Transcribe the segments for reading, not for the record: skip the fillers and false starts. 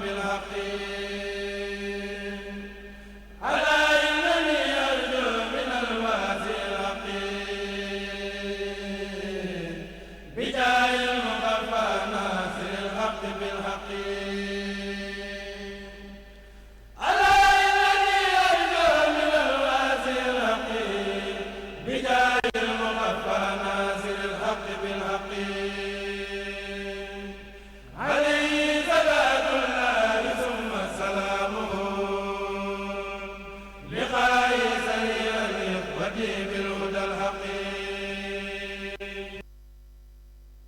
بالحق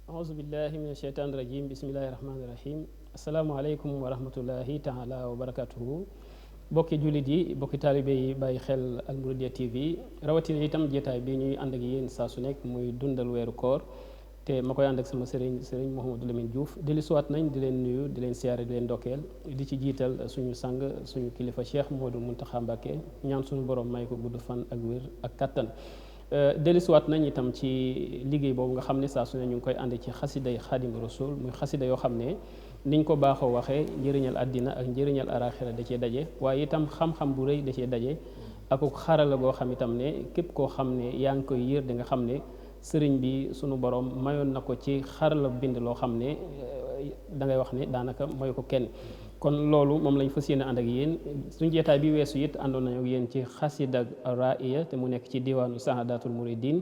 auzubillahi min asheytaan rajim bismillahi rahmaani rahim asalaamaaleykum wa rahmatullahi taala wa barakatuhu bokki jullit yi bokki taalibe yi bàyyi xel Almouridiyyah TV rawatina itam jeetaay bi ñuy ànd ak yéen saa su nekk muy dundal weeru koor te ma koy ànd ak sama sëriñ Mouhamadou Lamine Diouf dellu siwaat nañ di leen nuyu di leen siyaare di leen ndokkeel di ci jiital suñu sang suñu kilifa Cheikh Modou Mountakha Mbacké ñaan suñu borom may ko gudd fan ak wér ak kattan dellusiwaat nañ itam ci liggéey boobu nga xam ne saa su ne ñu ngi koy ànd ci xasiday Xaadimu Rasuul muy xasida yoo xam ne niñ ko baaxoo waxee njëriñal àddina ak njëriñal araxira da cee daje waaye itam xam-xam bu rëy da cee daje ak xarala goo xam itam ne képp koo xam ne yaa ngi koy yër di nga xam ne sëriñ bi sunu borom mayoon na ko ci xarala bind loo xam ne da ngay wax ne daanaka mayu ko kenn kon loolu moom lañ fas yéene ànd ak yéen suñu jeetaay bi weesu it àndoon nañu ak yéen ci xasida ra'iya te mu nekk ci diwaanu Sahadatul Mouridine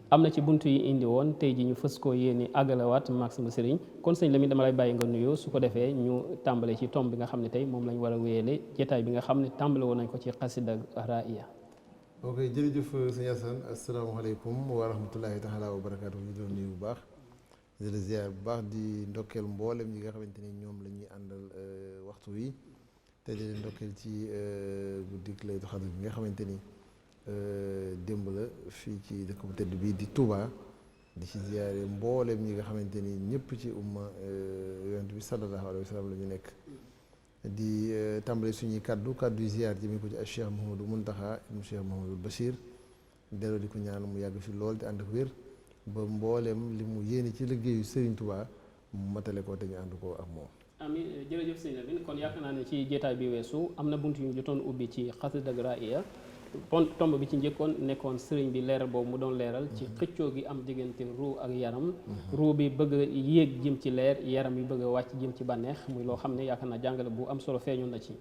am na ci buntu yi indi woon tey ji ñu fës koo yéene àggalawaat maag sama sëriñ kon sëñ Lamine dama lay bàyyi nga nuyoo su ko defee ñu tàmbale ci tomb bi nga xam ne tey moom lañ war a wéyale jeetaay bi nga xam ne tàmbale woon nañ ko ci xasida ra'iya. ok jërëjëf sëñ Assane asalaamaaleykum wa rahmatullahi taala wa barakaatu ñu doon nuyu bu baax di la ziar bu baax di ndokkeel mboolem ñi nga xamante ni ñoom la ñuy àndal waxtu wi te di leen ndokkeel ci guddik Laylatul Qadr bi nga xamante ni démb la fii ci dëkk bu tedd bii di Touba di ci ziare mboolem ñi nga xamante ni ñëpp ci umma yonent bi sallallahu alayhi wa sallam la ñu nekk di tàmbale suñuy kaddu ziar jëmee ko ci ak Cheikh Mouhamadou Mountakha ibnu Cheikh Mouhamadou Bachir delloo di ko ñaan mu yàgg fi lool te ànd ak wér ba mbooleem li mu yéene ci liggéeyu Serigne Touba mu matale ko te ñu ànd ko ak moom. amiin jërëjëf sëñ Lamine kon yaakaar naa ne ci jeetaay bi weesu am na bunt yu ñu jotoon ubbi ci xasida ra'iya tomb bi ci njëkkoon nekkoon sëriñ bi leeral boobu mu doon leeral ci xëccoo gi am diggante ruu ak yaram ruu bi bëgg a yéeg jëm ci leer yaram yi bëgg a wàcc jëm ci bànneex muy loo xam ne yaakaar naa jàngale bu am solo feeñoon na ci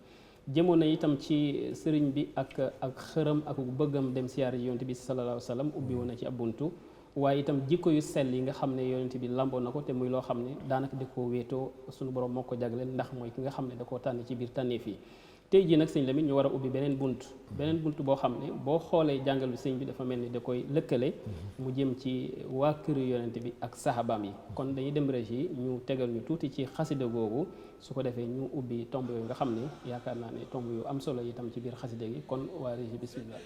jëmoon na itam ci sëriñ bi ak xërëm ak bëggam dem siyaare ji yonent bi sallallahu alayhi wa sallam ubbi woon na ci ab buntu waaye itam jikko yu sell yi nga xam ne yonent bi lamboo na ko te muy loo xam ne daanaka di ko wéetoo suñu borom moo ko jagleel ndax mooy ki nga xam ne da koo tànn ci biir tànneef yi tey jii nag sëñ Lamine ñu war a ubbi beneen bunt boo xam ne boo xoolee jàngal bi sëñ bi dafa mel ni da koy lëkkale mu jëm ci waa këru yonent bi ak sahabaam yi kon dañuy dem régie ñu tegal ñu tuuti ci xasida googu su ko defee ñu ubbi tomb yooyu nga xam ne yaakaar naa ne tomb yu am solo itam ci biir xasida gi kon waa régie bismillah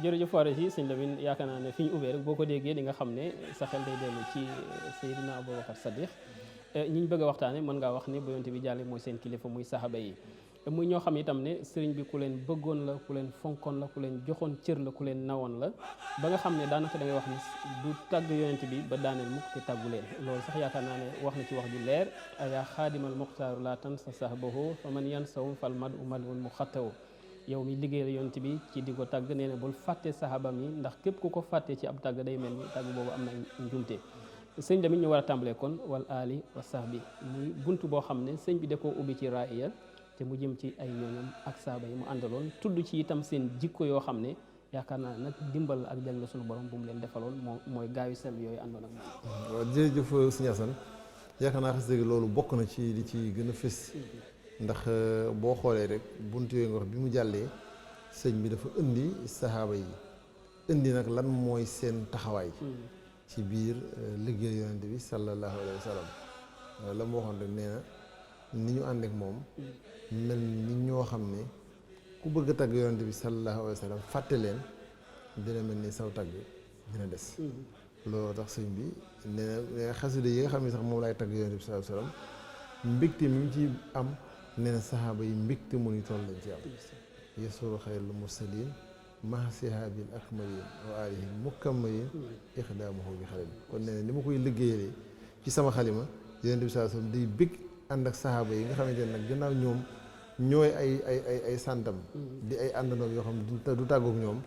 jërëjëf waare yi sëñ Lamine yaakaar naa ne fi ñu ubbee rek boo ko déggee di nga xam ne sa xel day dellu ci Seydina Aboubacar Sadiq ñi ñu bëgg a waxtaane mën ngaa wax ni bu yonent bi jàlle mooy seen kilifa muy saxaba yi muy ñoo xam itam ne sëriñ bi ku leen bëggoon la ku leen fonkoon la ku leen joxoon cër la ku leen nawoon la ba nga xam ne daanaka da ngay wax ni du tàgg yonent bi ba daaneel mukk te tàggu leen loolu sax yaakaar naa ne wax na ci wax ju leer ayaa xaadimal muxtaaru laa tan sa sahbahu fa man yan sawum fal mad umalun mu xattawu yow mi liggéeyal yonent bi ci di ko tàgg nee na bul fàtte sahabam yi ndax képp ku ko fàtte ci ab tàgg day mel ni tàgg boobu am na njumte sëñ tamit ñu war a tàmbalee kon wal ali wa sahbi muy bunt boo xam ne sëñ bi da koo ubbi ci ra'iya te mu jëm ci ay ñooñam ak saaba yi mu àndaloon tudd ci itam seen jikko yoo xam ne yaakaar naa nag dimbal ak jàng suñu borom bu mu leen defaloon mooy gaawi sel yooyu àndoon ak moom. waaw jërëjëf sëñ Assane yaakaar naa xasida gi loolu bokk na ci li ci gën a fës ndax boo xoolee rek bunt yooyu nga wax bi mu jàllee sëñ bi dafa indi saxaaba yi indi nag lan mooy seen taxawaay ci biir liggéey yonent bi sallallahu alayhi wa sallam la mu waxoon rek nee na ni ñu ànd ak moom mel ni ñoo xam ne ku bëgg a tagg yonent bi sallallahu alayhi wa sallam fàtte leen dina mel ni saw tagg dina des loolu tax sëñ bi nee na xasida yi nga xam ne sax moom laay tagg yonent bi sallallahu alayhi wa sallam mbégte mi mu ci am nee na saxaaba yi mbégte mu ni toll lañ ci am yasuru xayrul mursalin maha sihaabil akmalin wa alihi mukammalin ixdaamuhu bi xalil kon nee na ni ma koy liggéeyalee ci sama xalima yonent bi sallallahu alayhi wa sallam day bég ànd ak saxaaba yi nga xamante ne nag gannaaw ñoom ñooy ay santam di ay àndandoom yoo xam ne du tàggook ñoom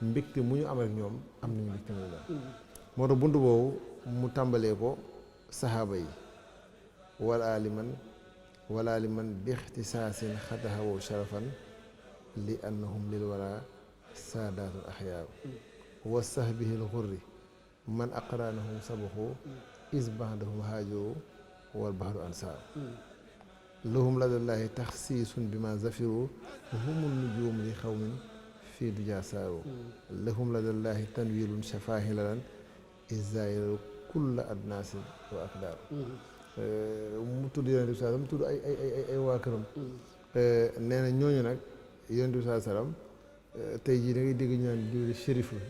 mbégte mu ñu am ak ñoom am nañu mbégte mu ñu moo tax buntu boobu mu tàmbalee ko saxaaba yi wala liman bi ixtisaasin xatahawu sharafan li annahum lil wara saadatul axyaaru wa sahbihi l xurri man aqranahum sabaxu is bahdahum haajoru wal bahru ansaaru lahum ladallaahi taxsiisun bi ma zafiru humul nujuum li xawmin fii dujaa saaru lahum ladallaahi tanwiirun shafaahilan izaayiru kulla adnaasin wa akdaaru mu tudd yonent bi sallam mu tudd ay waa këram nee na ñooñu nag yonent bi sallam tey jii da ngay dégg ñu naan diwli shérif la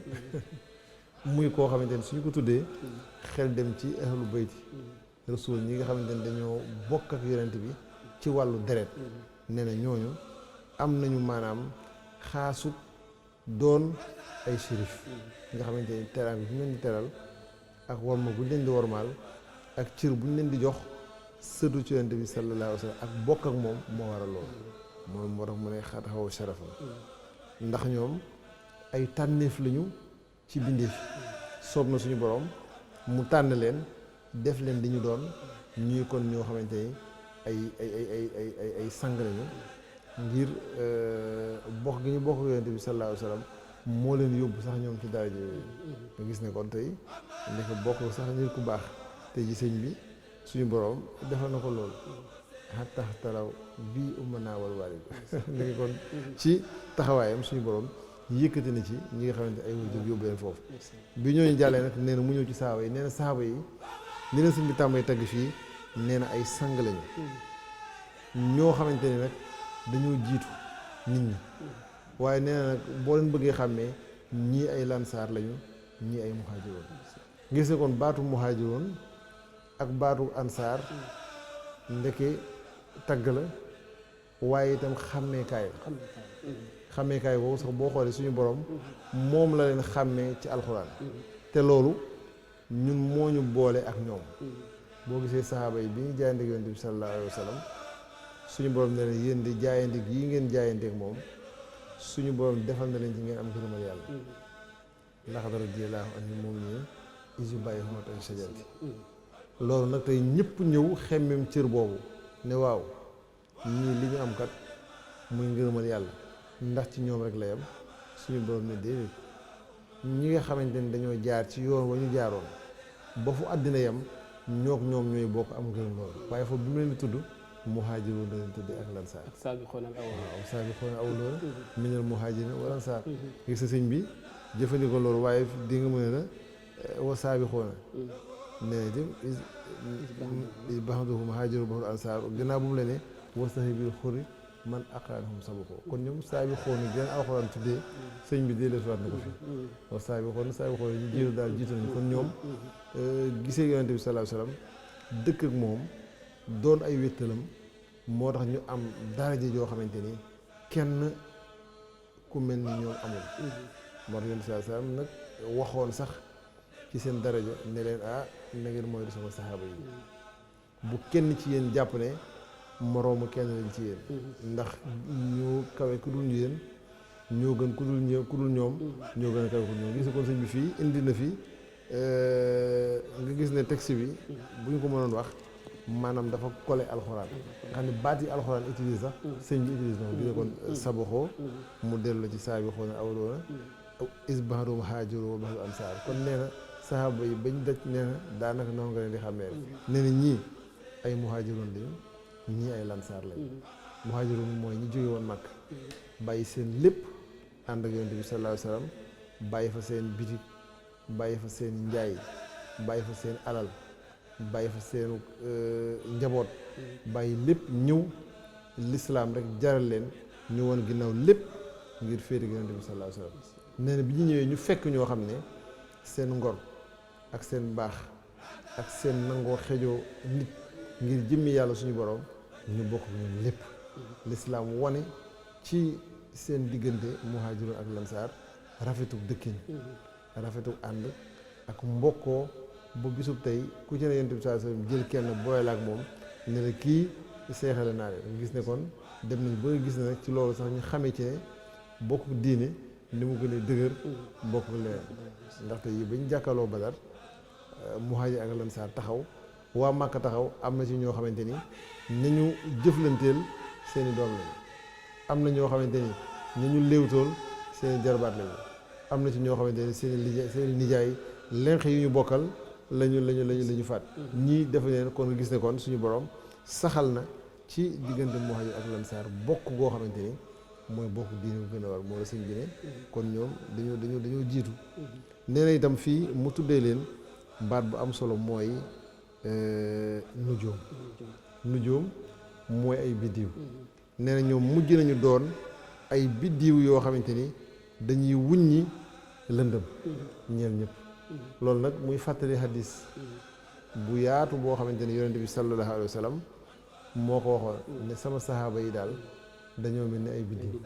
muy koo xamante ne suñu ko tuddee xel dem ci ahlu bayti rasul ñi nga xamante ne dañoo bokk ak yonent bi ci wàllu deret nee na ñooñu am nañu maanaam xaasu doon ay shérif nga xamante ni teraanga bu ñu leen di teral ak warma bu ñu leen di warmaal ak cër bu ñu leen di jox sëtu ci yonent bi sallallahu alayhi wa sallam ak bokk ak moom moo waral loolu moom moo tax mu ne xat xaw sharafam ndax ñoom ay tànneef lañu ci bindeef soob na suñu borom mu tànn leen def leen di ñu doon ñuy kon ñoo xamante ni ay sang lañu ngir bokk gi ñu bokk yonent bi sallallahu alayhi wa sallam moo leen yóbbu sax ñoom ci daraja yooyu nga gis ne kon tey nekk bokk sax nit ku baax tey ji sëñ bi suñu borom defal na ko loolu xattax taraw bii umma naa wal waalid léegi kon ci taxawaayam suñu borom yëkkati na ci ñi nga xamante ay wajur yóbbu leen foofu bi ñooñu jàllee nag nee na mu ñëw ci saaba yi nee na saaba yi li na sëñ bi tàmbay tagg fii nee na ay sang lañu ñoo xamante ni nag dañoo jiitu nit ñi waaye nee na nag boo leen bëggee xàmmee ñii ay lansaar lañu ñii ay muhaajiroon gis nga kon baatu muhaajiroon ak baatu ansaar ndeke tagg la waaye itam xàmmeekaay la xàmmeekaay boobu sax boo xoolee suñu borom moom la leen xàmmee ci alxuraan te loolu ñun moo ñu boole ak ñoom boo gisee saxaaba yi bi ñu jaayante ak yonent bi sallallahu alayhi wa sallam suñu borom ne leen yéen di jaayante yi ngeen jaayanteek moom suñu borom defal na leen ci ngeen am gërëmal yàlla laqad radiyallaahu anil mu'miniina iz yubaayi'uunaka tahta shajarati loolu nag tey ñëpp ñëw xemmem cër boobu ne waaw ñii li ñu am kat muy ngërëmal yàlla ndax ci ñoom rek la yam suñu borom ne déedéet ñi nga xamante ni dañoo jaar ci yoon wa ñu jaaroon ba fu àddina yam ñook ñoom ñooy bokk am ngërëm loolu waaye foofu bi mu leen di tudd muhaajiroon la leen tudd ak lansaar saabiquuna al-awwaluuna minal muhaajiriina wal ansaar gis sa sëñ bi jëfandikoo loolu waaye di nga mën a la wa saabiquuna nee na itam is ba'duhum haajaru ba'du ansaar gannaaw bu mu la ne wa sahbil xurri man aqranahum sabaxu kon ñoom saabiquuna gën alxuraan tuddee sëñ bi dee lesuwaat na ko fi wa saabiquuna ñu jiitu daal jiitu nañu kon ñoom gisee yonent bi sallallahu alayhi wa sallam dëkk ak moom doon ay wéttalam moo tax ñu am daraja joo xamante ni kenn ku mel ni ñoom amul moo tax yonent bi sallallahu alayhi wa sallam nag waxoon sax ci seen daraja ne leen na ngeen mooy du sama saxaaba yi bu kenn ci yéen jàpp ne moroomu kenn lañ ci yéen ndax ñoo kawe ku dul yéen ñoo gën ku dul ñoom ñoo gën a kawe ku ñoom gis kon sëñ bi fii indi na fi nga gis ne texte bi bu ñu ko mënoon wax maanaam dafa collé alxuraan nga xam ne baat yi alxuraan utilise sax sëñ bi utilise noonu gis kon sabaxoo mu dellu ci saabiquuna al-awwaluuna iz ba'duhum haajaru wa ba'du ansaar kon nee na saxaaba yi bañ daj nee na daanaka noonu nga leen di xàmmee nee na ñii ay muhaajiroon lañu ñii ay lansaar lañu. muhaajiroon mooy ñi jóge woon Makka bàyyi seen lépp ànd ak yonent bi sallallahu alayhi wa sallam bàyyi fa seen bitik bàyyi fa seen njaay bàyyi fa seen alal bàyyi fa seen njaboot bàyyi lépp ñëw lislaam rek jaral leen ñu woon ginnaaw lépp ngir féete ak yonent bi sallallahu alayhi wa sallam. nee na bi ñu ñëwee ñu fekk ñoo xam ne seen ngor ak seen baax ak seen nangoo xejoo nit ngir jëmmi yàlla suñu borom ñu bokk ñoom lépp. lislaam wane ci seen diggante muhaajiroon ak lansaar rafetuk dëkkin rafetuk ànd ak mbokkoo ba bisub tey ku ci ne yonent bi sallallahu alayhi wasallam jël kenn boole ak moom ne la kii seexale naa leen gis ne kon dem nañ ba gis ne nag ci loolu sax ñu xamee ci ne bokk diine ni mu gën a dëgër bokk leen ndaxte yi bañ jàkkaloo Badar muhaajir ak lansaar taxaw waa Màkka taxaw am na ci ñoo xamante ni nañu jëflanteel seeni doom lañu am na ñoo xamante ni ñu léewtool seeni jarbaat lañu am na ci ñoo xamante ni seeni nijaay lenq yu ñu bokkal lañu faat ñii defe neen kon nga gis ne kon suñu borom saxal na ci diggante muhaajir ak lansaar bokk goo xamante ni mooy bokk diine bu gën a war moo la sëñ bi ne kon ñoom dañoo jiitu nee na itam fii mu tuddee leen baat bu am solo mooy nujoom mooy ay biddiw nee na ñoom mujj nañu doon ay biddiw yoo xamante ni dañuy wuññi lëndëm ñeel ñëpp loolu nag muy fàttali hadis bu yaatu boo xamante ni yonente bi sallallahu alayhi wa sallam moo ko waxoon ne sama sahaaba yi daal dañoo mel ni ay biddiw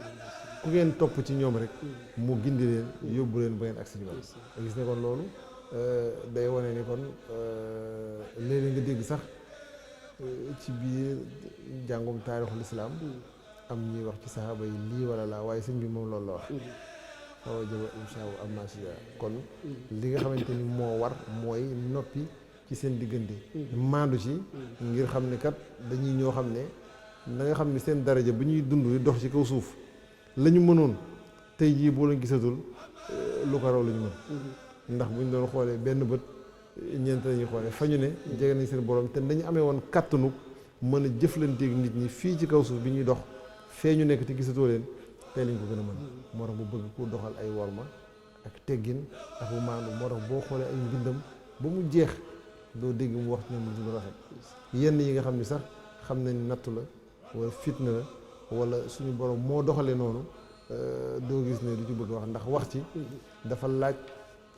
ku ngeen topp ci ñoom rek mu gindi leen yóbbu leen ba ngeen agsi ci man gis ne kon loolu day wane ni kon léeg-léeg nga dégg sax ci biir jàngum taarixul islaam am ñuy wax ci saxaaba yi lii wala laa waaye sëñ bi moom loolu la wax xaw a jëba insha Allah am naa kon li nga xamante ni moo war mooy noppi ci seen diggante maandu ci ngir xam ne kat dañuy ñoo xam ne da nga xam ne seen daraja bi ñuy dund di dox ci kaw suuf la ñu mënoon tey jii boo leen gisatul lu ko raw la ñu mën ndax bu ñu doon xoolee benn bët ñeent lañuy xoolee fa ñu ne jege nañ seen borom te dañu amee woon kàttanu mën a jëflanteeg nit ñi fii ci kaw suuf bi ñuy dox fee ñu nekk te gisatoo leen tey lañ ko gën a mën moo tax bu bëgg ku doxal ay worma ak teggin ak bu maandu moo tax boo xoolee ay mbindam ba mu jeex doo dégg mu wax ci ñoom lu rafet yenn yi nga xam ni sax xam nañ nattu la wala fitna la wala suñu borom moo doxalee noonu doo gis ne du ci bëgg wax ndax wax ci dafa laaj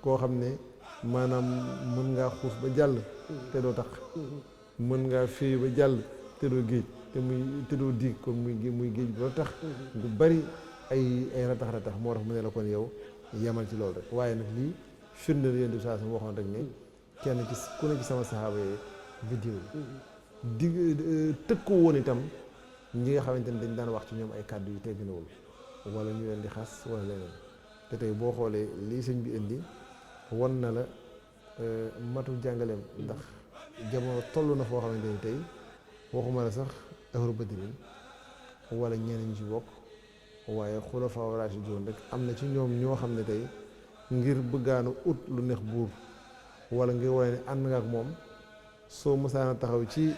koo xam ne maanaam mën ngaa xuus ba jàll te doo tax mën ngaa féey ba jàll te doo géej te doo diig kon muy géej bi doo tax du bari ay ratax moo tax mu ne la kon yow yemal ci loolu rek waaye nag lii firnde la yéen di saa sama waxoon rek ne kenn ci ku ne ci sama saxaaba yi vidéo di tëkku woon itam ñi nga xamante ni dañ daan wax ci ñoom ay kàddu yu tegginawul wala ñu leen di xas wala leneen te tey boo xoolee lii sëñ bi indi won na la matu jàngaleem ndax jamono toll na foo xamante ni tey waxuma la sax ahlu badrin wala ñeneen ñu ci bokk waaye xulafaa raashiduun rek am na ci ñoom ñoo xam ne tey ngir bëggaanu ut lu neex buur wala ngir wane ne ànd nga ak moom soo mësaana taxaw ci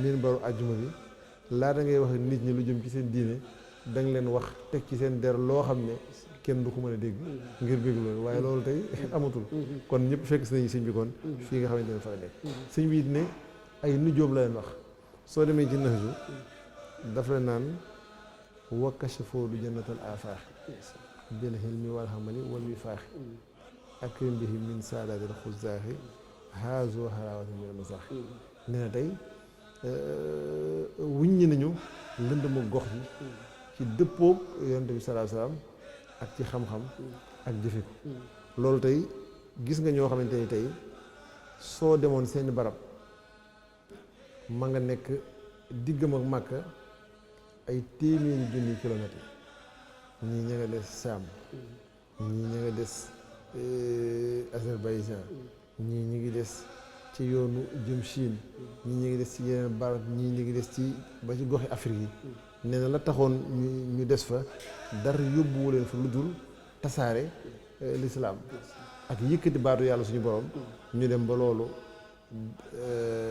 minbaru àjjuma bi laata ngay wax nit ñi lu jëm ci seen diine danga leen wax teg ci seen der loo xam ne kenn du ko mën a dégg ngir bégg loolu waaye loolu tey amatul kon ñëpp fekk si nañu sëñ bi kon fii nga xamante ne fa la nekk sëñ bi it ne ay nujóom la leen wax soo demee ci Nahju daf la naan wa kashafoo du jannatal afaax bil hilmi wal hamali wal wifaaxi akrim bihi min saadatil xuzaaxi haazo harawati min masaax nee na tey wuññi nañu lëndëmu gox yi ci dëppoog yonent bi sallallahu alayhi wasallam ak ci xam-xam ak jëfe ko loolu tey gis nga ñoo xamante ni tey soo demoon seeni barab ma nga nekk diggam ak Màkka ay téeméeri junni kilomètres ñii ña nga des Saam ñii ña nga des Azerbaïdjan ñii ñi ngi des ci yoonu jëm Chine ñii ñi ngi des ci yeneen barab ñii ñi ngi des ci ba ci goxi Afrique yi nee na la taxoon ñu des fa dara yóbbuwu leen fa lu dul tasaare lislaam ak yëkkati baatu yàlla suñu borom ñu dem ba loolu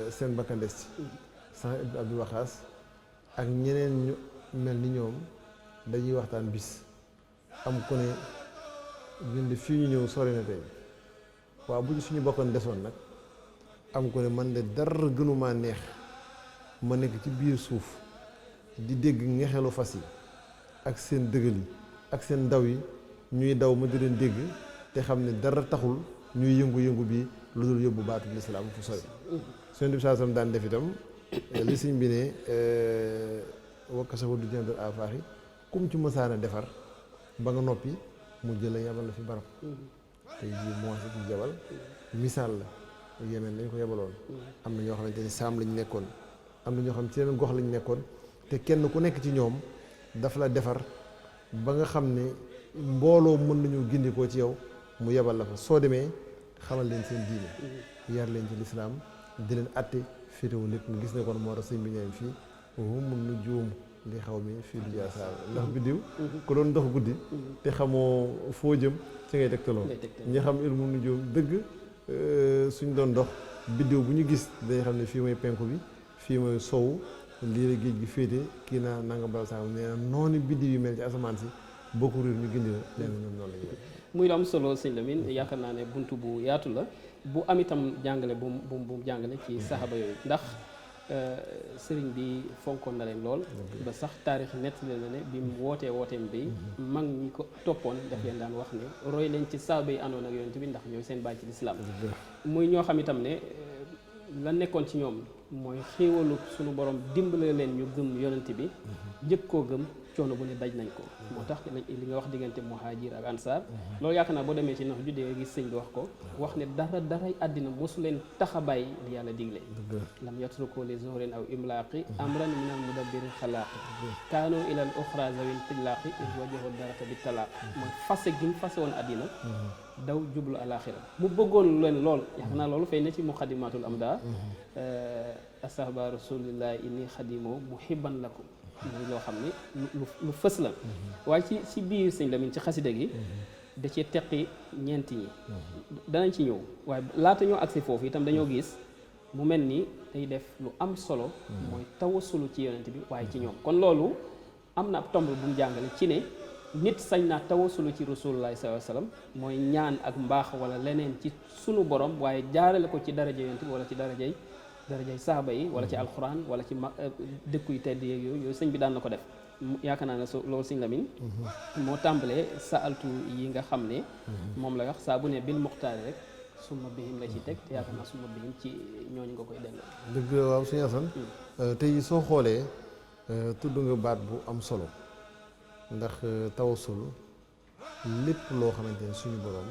seen bakkan des ci sax ibnu Abdul Waqaas ak ñeneen ñu mel ni ñoom dañuy waxtaan bis am ku ne ñun de fii ñu ñëw sori na tey waaw bu ñu suñu bokkoon desoon nag am ku ne man de dara gënumaa neex ma nekk ci biir suuf di dégg ngexelu fas yi ak seen dëgal yi ak seen ndaw yi ñuy daw ma di leen dégg te xam ne dara taxul ñuy yëngu-yëngu bi lu dul yóbbu baatu lislaam fu sori seen bi saasam daan def itam li sëñ bi ne wakkasafa du jëndal afaax yi kum ci mësaana defar ba nga noppi mu jël yabal la fi barab tey jii moo si ci jabal misaal la Yemen lañ ko yabaloon am na ñoo xamante ni saam lañ nekkoon am na ñoo xam ci yeneen gox lañ nekkoon te kenn ku nekk ci ñoom daf la defar ba nga xam ne mbooloo mën nañu gindikoo ci yow mu yebal la fa soo demee xamal leen seen diine yar leen ci lislaam di leen atte féetewu lépp nga gis ne kon moo tax sëñ bi ñëwee fii mun nu juum li xaw mi fii du jaasaar ndax biddiw ku doon dox guddi te xamoo foo jëm ci ngay tegtaloo ñi xam ilmu nu juum dëgg suñ doon dox biddiw bu ñu gis dañuy xam ne fii mooy penku bi fii mooy sowu lii la géej gi féete kii naa nanga bal saa nee na noonu biddiw yi mel ci asamaan si boo ko réer ñu gindi la leen ñoom noonu la ñuy muy lu am solo sëñ Lamine yaakaar naa ne buntu bu yaatu la bu am itam jàngale bu mu jàngale ci saxaaba yooyu ndax sëriñ bi fonkoon na leen lool ba sax taarix nettali na ne bi mu wooteem bi mag ñi ko toppoon daf leen daan wax ne roy leen ci saxaaba yi àndoon ak yonent bi ndax ñooy seen baay ci lislaam muy ñoo xam itam ne la nekkoon ci ñoom mooy xéewalu sunu borom dimbale leen ñu gëm yonent bi njëkk koo gëm coono bu ne daj nañ ko moo tax li nga wax diggante muhaajir ak ansaar loolu yaakaar naa boo demee ci nax ju dee gis sëñ bi wax ko wax ne daray àddina mosu leen taxabaay li yàlla digle lam yatruku li zuhrin aw imlaaqi amran min al mudabbiri xalaaqi kaanu ilal uxra zawil tijlaaqi is wajahu darata bi talaaq mooy fase gi mu fase woon àddina daw jublu alaxira mu bëggoon leen lool yaakaar naa loolu fay na ci muqaddimatul amda astahba rasulillahi inni xadimo muhibban lakum muy loo xam ne lu fës la waaye ci biir sëñ Lamine ci xasida gi da cee teqi ñeenti ñi danañ ci ñëw waaye laata ñoo agsi foofu itam dañoo gis mu mel ni day def lu am solo mooy tawasulu ci yonent bi waaye ci ñoom kon loolu am na ab tomb bu mu jàngale ci ne nit sañ naa tawasulu ci rasulullahi sallallahu alayhi wasallam mooy ñaan ak mbaax wala leneen ci sunu borom waaye jaarale ko ci daraja yonent bi wala ci darajay saaba yi wala ci alxuraan wala ci dëkku yu tedd yeeg yooyu sëñ bi daan na ko def yaakaar naa ne loolu sëñ Lamine moo tàmbalee sa altu yi nga xam ne moom la wax saa bu ne bil muxtaari rek summa bihim la ci teg te yaakaar naa summa bihim ci ñooñu nga koy delloo dëgg waaw sëñ Asan tey soo xoolee tudd nga baat bu am solo ndax tawasul lépp loo xamante ne suñu borom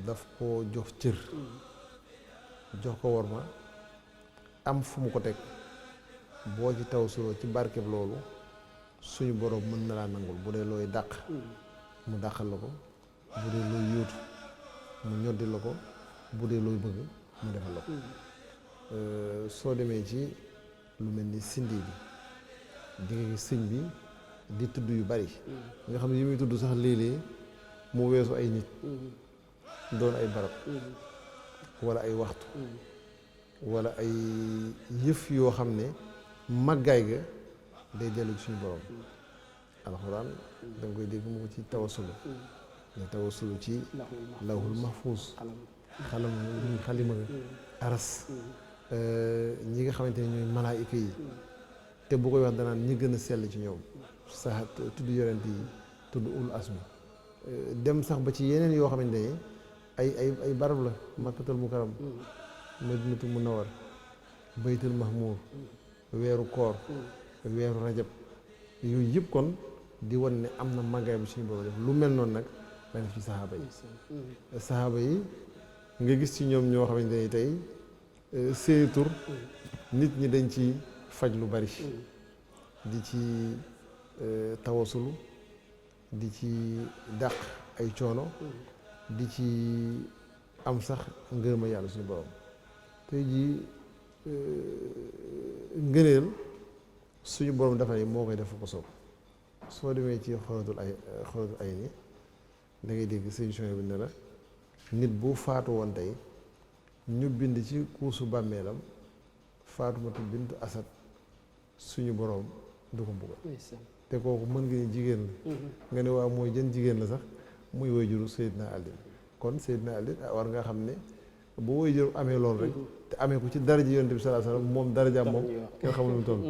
daf ko jox cër jox ko worma am fu mu ko teg boo ci tawasuloo ci barkeb loolu suñu borom mën na laa nangul bu dee looy dàq mu dàqal la ko bu dee looy yóotu mu ñoddi la ko bu dee looy bëgg mu defal la ko soo demee ci lu mel ni sindi bi di nga gis sëñ bi di tudd yu bari nga xam ne yi muy tudd sax léeg-léeg mu weesu ay nit doon ay barab wala ay waxtu wala ay yëf yoo xam ne màggaay ga day dellu ci suñu borom alxuraan da nga koy dégg mu ko ci tawasulu ne tawasulu ci lawhul mahfuus xalima ga aras ñi nga xamante ne ñooy malaayika yi te bu koy wax danaan ñi gën a sell ci ñoom sax tudd yonent yi tudd ul asmi dem sax ba ci yeneen yoo xamante ne ay barab la makkatal mukarram madinatu munawwar baytul mahmur weeru koor weeru rajab yooyu yëpp kon di wan ne am na màggaay bu suñu borom def lu mel noonu nag la def ci saxaaba yi nga gis ci ñoom ñoo xamante ne tey seeni tur nit ñi dañ ci faj lu bari di ci tawasulu di ci dàq ay coono di ci am sax ngërëma yàlla suñu borom tey jii ngëneel suñu borom dafa ne moo koy def ko soob soo demee ci xoolatul ay ni da ngay dégg solution bi ne la nit bu faatu woon tey ñu bind ci kuusu bàmmeelam Faatumata bintu Asad suñu boroom du ko mbugal te kooku mën nga ni jigéen la nga ne waaw mooy jën jigéen la sax muy waajuru Seydina Ali kon Seydina Ali war nga xam ne bu waajur amee loolu rek te amee ko ci daraja Yonent bi sallallahu alayhi wasallam moom darajaam moom kenn xamul lu mu toll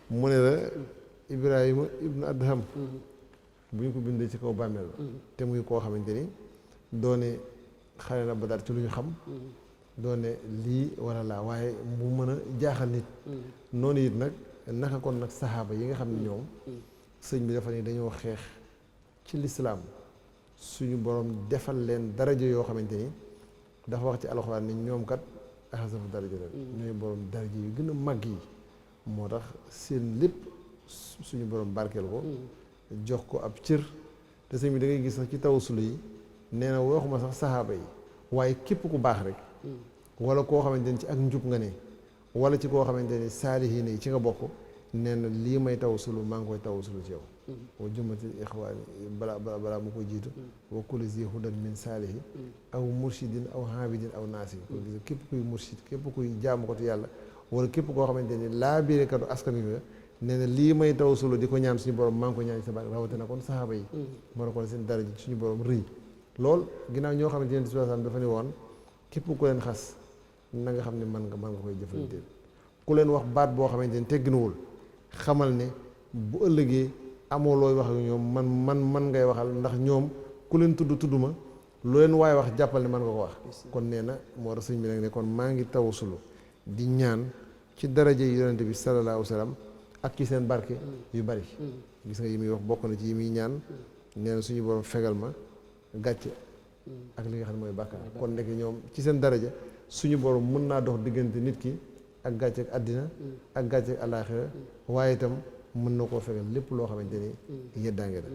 mu ne la Ibrahima ibnu Adham bu ñu ko bindee ci kaw bàmmeel la te muy koo xamante ni doone xare na Badar ci lu ñu xam doone lii wala laa waaye mu mën a jaaxal nit noonu it nag naka kon nag saxaaba yi nga xam ne ñoom sëñ bi dafa ni dañoo xeex ci lislaam suñu borom defal leen daraja yoo xamante ni dafa wax ci alxuraan ni ñoom kat axasafu daraja la ñooy borom daraja yu gën a màgg yi moo tax seen lépp suñu borom barkeel ko jox ko ab cër te sëñ bi da ngay gis sax ci tawasulu yi nee na waxuma sax saxaaba yi waaye képp ku baax rek wala koo xamante ni ci ak njub nga ne wala ci koo xamante ni saalihiin yi ci nga bokk nee na lii may tawasulu maa ngi koy tawasulu ci yow wa jummati ixwaani balaa mu ko jiitu wa kulli zi hudan min saalihi aw murshidin aw habidin aw naasi kon gis képp kuy murshid képp kuy jaamu ko te yàlla wala képp koo xamante ni laa biire katu askan wi nee na lii may tawasulu di ko ñaan suñu borom maa ngi ko ñaan ci sa barke rawatina kon saxaaba yi moo na kon seen daraja suñu borom rëy lool ginnaaw ñoo xamante ne sallallahu dafa ne woon képp ku leen xas na nga xam ne mën nga koy jëfandikoo ku leen wax baat boo xamante ne tegginuwul xamal ne bu ëllëgee amoo looy wax ak ñoom man ngay waxal ndax ñoom ku leen tudd ma lu leen waaye wax jàppal ne mën nga ko wax kon nee na moo tax sëñ bi nag ne kon maa ngi tawasulu di ñaan ci daraja yi yonente bi sallallahu alayhi wa sallam ak ci seen barke yu bari gis nga yi muy wax bokk na ci yi muy ñaan nee na suñu borom fegal ma gàcce ak li nga xam ne mooy bàkkaar kon nekk ñoom ci seen daraja suñu borom mën naa dox diggante nit ki ak gàcce ak àddina ak gàcce ak àllaaxira waaye itam mën na koo fegal lépp loo xamante ni yeddaange la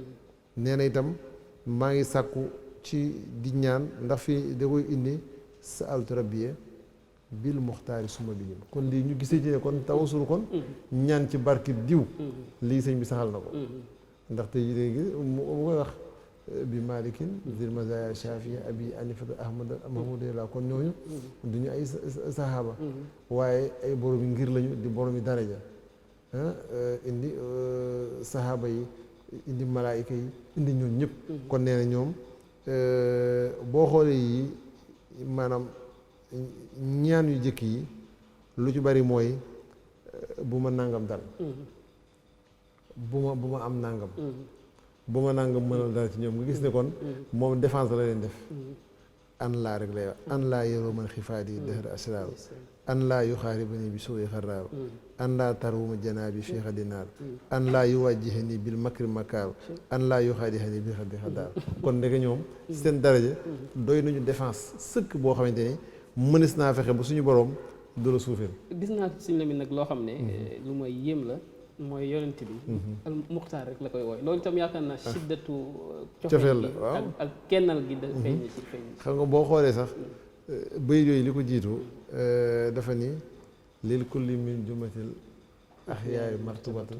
nee na itam maa ngi sàkku ci di ñaan ndax fii da koy indi sa altu rabbiye bil muxtaari suma bi ñun kon lii ñu gisee ci ne kon tawasul kon ñaan ci barki diw lii sëñ bi saxal na ko ndaxte léegi mu koy wax bi malikin zil mazaya shafia abi anifata ahmad mahmudullah kon ñooñu duñu ay sahaaba waaye ay boromi ngir lañu di boromi daraja indi sahaaba yi indi malaayika yi indi ñoom ñëpp kon nee na ñoom boo xoolee yi maanaam ñaan yu jëkk yi lu ci bari mooy bu ma nàngam dal bu ma am nàngam bu ma nàngam mënal dara ci ñoom nga gis ne kon moom défense la leen def an laa rek lay wax an laa yoroo man xifaat yi dëhër asraaru an laa yu xaaribani bi suuy xaraaru an laa tarwuma janaabi fii xadi naar an laa yu wàjjihani bil makri makaaru an laa yu xaadihani bil xadi xadaaru kon ndeke ñoom seen daraja doy nañu défense sëkk boo xamante ni mënees naa fexe ba suñu borom du la suufeel gis naa suñu Lamin nag loo xam ne lu may yéem la mooy yonent bi al muxtaar rek la koy wooy loolu itam yaakaar naa siddatu cofeel la waaw ak kennal gi da feeñ ci feeñ xam nga boo xoolee sax bëy yooyu li ko jiitu dafa ni lil kulli min jumatil axyaari martubatun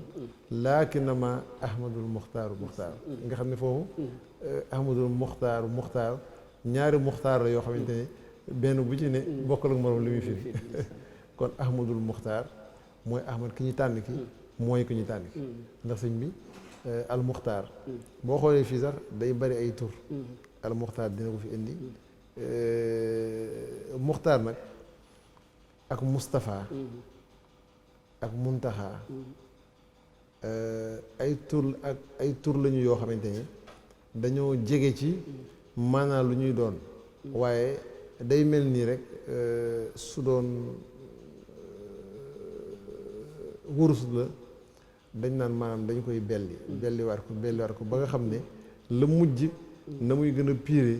laakinama ahmadul muxtaaru muxtaaru nga xam ne foofu ahmadul muxtaaru ñaari muxtaar la yoo xamante ne benn bu ci ne bokkal ak moroom li muy firi kon ahmadul muxtaar mooy ahmad ki ñu tànn ki mooy ki ñu tànn ki ndax sëñ bi al muxtaar boo xoolee fii sax day bari ay tur al muxtaar dina ko fi indi muxtaar nag ak Moustapha ak Muntaxa ay tur lañu yoo xamante ni dañoo jege ci maanaam lu ñuy doon waaye day mel nii rek su doon wurus la dañ naan maanaam dañ koy belliwaat ko ba nga xam ne la mujj na muy gën a piire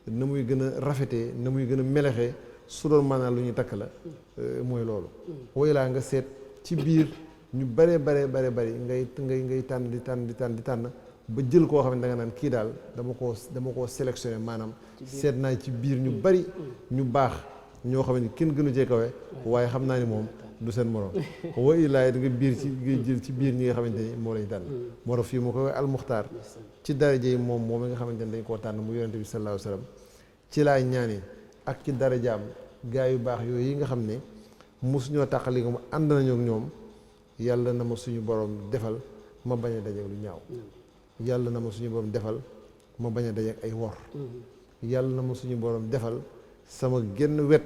na muy gën a rafetee na muy gën a melexee su doon maanaam lu ñuy takk la mooy loolu woy laa nga seet ci biir ñu bare ngay tànn di tànn ba jël koo xam ne da nga naan kii daal dama koo sélectionné maanaam seet naa ci biir ñu bari ñu baax ñoo xam ne kenn gënu cee kawe waaye xam naa ni moom du seen morom woy laa da nga jël ci biir ñi nga xamante ni moo lañ tànn moo tax fii mu koy almuxtaar ci daraja yi moom nga xamante ni dañ koo tànn mu yonente bi sallallahu alayhi wa sallam ci laay ñaani ak ci darajaam gaa yu baax yooyu yi nga xam ne mosuñoo tàqali ko ma ànd nañu ak ñoom yàlla na ma suñu borom defal ma bañ a dajeek lu ñaaw yàlla na ma suñu borom defal ma bañ a dajeek ay wor yàlla na ma suñu borom defal sama genn wet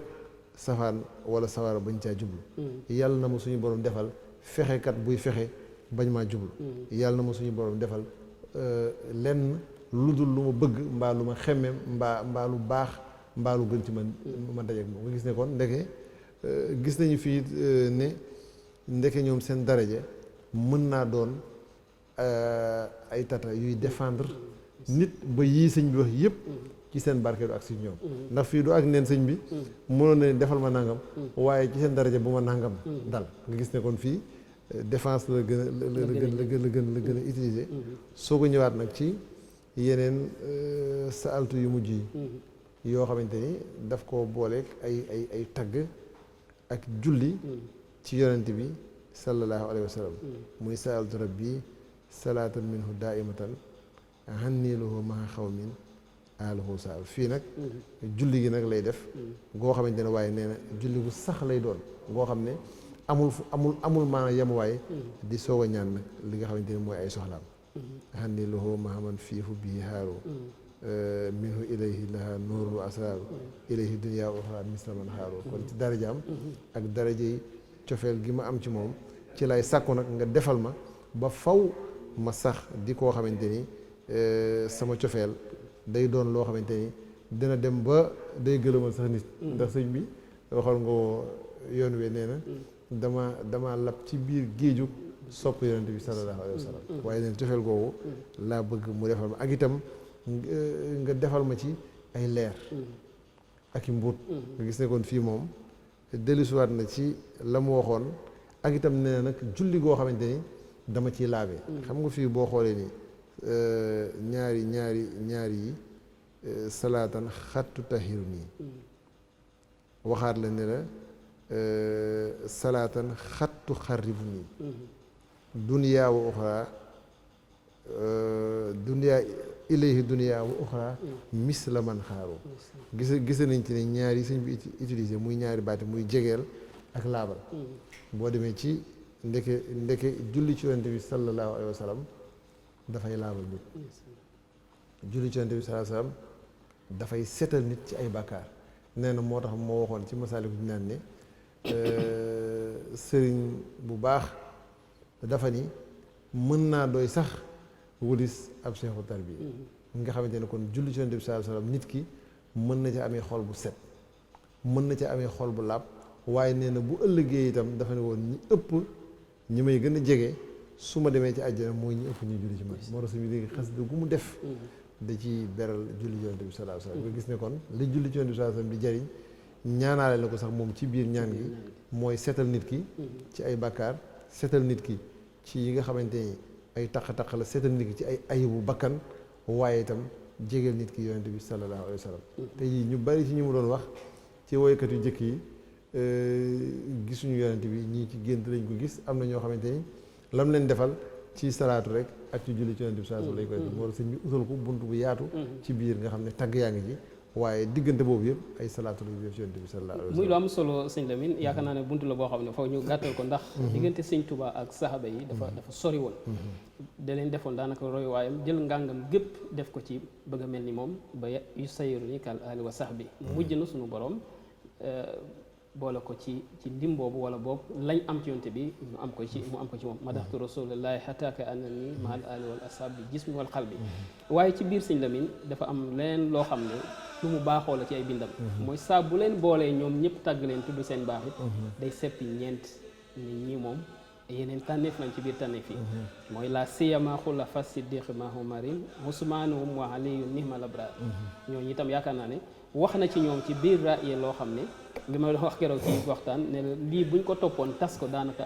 safaan wala sawara bañ caa jublu yàlla na ma suñu borom defal fexekat buy fexe bañ maa jublu yàlla na ma suñu borom defal lenn lu dul lu ma bëgg mbaa lu ma xemmem mbaa lu baax mbaa lu gën ci man ma dajeek moom nga gis ne kon ndeke gis nañu fii ne ndeke ñoom seen daraja mën naa doon ay tata yuy défendre nit ba yii sëñ bi wax yëpp ci seen barkeelu ak si ñoom ndax fii du ak neen sëñ bi mënoon na defal ma nangam waaye ci seen daraja bu ma nangam dal nga gis ne kon fii défense la gën a gën a utiliser soo ko ñëwaat nag ci yeneen sa altu yu mujj yi yoo xamante ni daf ko booleeg ay tagg ak julli ci yonent bi sallallahu alayhi wa sallam muy saaltu rabbi salaatan minhu daaimatan hanniluhu maha xawmin aluhu saal fii nag julli gi nag lay def goo xamante ne waaye nee na julli gu sax lay doon goo xam ne amul maanaam yem waaye di soog a ñaan nag li nga xamante ne mooy ay soxlaam hanniluhu mahaman fiihu bii haaru minhu ilayhi laha nuuru asraaru ilayhi dunya uxra mislaman xaaru kon ci darajaam ak daraja yi cofeel gi ma am ci moom ci lay sàkku nag nga defal ma ba faw ma sax di koo xamante ni sama cofeel day doon loo xamante ni dina dem ba day gëlëmal sax nit ndax sëñ bi waxal nga yoon we nee na dama lab ci biir géeju sopp yonent bi sallallahu alayhi wa sallam waaye neen cofeel googu laa bëgg mu defal ma ak itam nga defal ma ci ay leer ak i mbuut nga gis ne kon fii moom dellusiwaat na ci la mu waxoon ak itam nee na nag julli goo xamante ni dama ciy laabee xam nga fii boo xoolee ni ñaari yi salaatan xattu tahiru nii waxaat la ne la salaatan xattu xarribu nii duniyaa wa uxraa duniyaa ilayhi duniyaa wa uxraa misla man xaaru gis nañ ci ne ñaari sëñ bi utilisé muy ñaari baati muy jegeel ak laabal boo demee ci ndeke julli ci yonent bi sallallahu alayhi wa sallam dafay laabal nit julli ci yonent bi sallallahu alayhi wa sallam dafay setal nit ci ay bàkkaar nee na moo tax moo waxoon ci Masaalikul Jinaan ne sëriñ bu baax dafa ni mën naa doy sax wulis ab seexu tarbiya nga xamante ne kon julli ci yonent bi sallallahu alayhi wa sallam nit ki mën na ca amee xol bu set mën na ca amee xol bu laab waaye nee na bu ëllëgee itam dafa ne woon ñi ëpp ñi may gën a jege su ma demee ci àjjana mooy ñi ëpp ñuy julli ci man moo tax suñu léegi xasida gu mu def da ci beral julli ci yonent bi sallallahu alayhi wa sallam nga gis ne kon li julli ci yonent bi sallallahu alayhi wa sallam di jariñ ñaanaale la ko sax moom ci biir ñaan gi mooy setal nit ki ci ay bàkkaar setal nit ki ci yi nga xamante ni ay taq-taq la setal nit ki ci ay ayibu bakkan waaye itam jegeel nit ki yonent bi sallallahu alayhi wa sallam te yii ñu bari ci ñu mu doon wax ci woykat yu jëkk yi gisuñu yonent bi ñii ci gént lañ ko gis am na ñoo xamante ni lam leen defal ci salaatu rek ak ci julli ci yonent bi sallallahu alayhi wa sallam lañ koy def moo tax sëñ bi utal ko bunt bu yaatu ci biir nga xam ne tagg yaa ngi ji waaye diggante boobu yëpp ay salaatu la yu ci yonent bi sallallahu alayhi wa sallam muy lu am solo sëñ Lamine yaakaar naa ne buntu la boo xam ne foog ñu gàttal ko ndax diggante sëñ Touba ak saxaaba yi dafa sori woon da leen defoon daanaka roy waayam jël ngàngam gépp def ko ci bëgg a mel ni moom ba yu sayiru ni kal ali wa sax bi mujj na suñu borom boole ko ci ndim boobu wala boobu lañ am ci yonte bi mu am ko ci moom madaxtu rasulillahi xataaka anani ma al ali wal ashab bi jismi wal xal bi waaye ci biir sëñ Lamine dafa am leen loo xam ne lu mu baaxoo la ci ay bindam mooy saa bu leen boolee ñoom ñëpp tàgg leen tudd seen baax it day seppi ñeent nit ñi moom yeneen tànneef lañ ci biir tànneef yi mooy la siyama xulafa siddiq mahu marim usmanuhum wa aliyu nihmal abrar ñooñu itam yaakaar naa ne wax na ci ñoom ci biir raye loo xam ne li ma wax keroog ci waxtaan ne lii buñ ko toppoon tas ko daanaka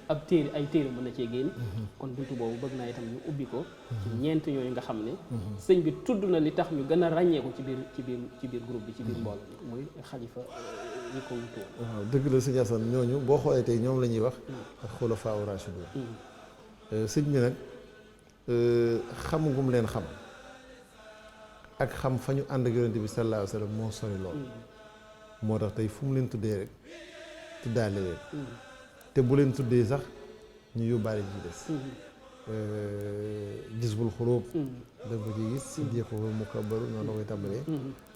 ab téere ay téere mën na cee génn kon buntu boobu bëgg naa itam ñu ubbi ko ci ñeent ñooñu nga xam ne sëñ bi tudd na li tax ñu gën a ràññeeku ci biir groupe bi ci biir mbool muy xalifa ñi ko wutu waaw dëgg la sëñ Assane ñooñu boo xoolee tey ñoom la ñuy wax ak xulafaa rashidun sëñ bi nag xamugum leen xam ak xam fa ñu ànd ak yonent bi sallallahu alayhi wa sallam moo sori lool moo tax tey fu mu leen tuddee rek tuddaale leen te bu leen tuddee sax ñu yóbbaale ji des Jazbul Xuluub da nga ko ci gis siddiquhu mukabbaru noonu la koy tàmbalee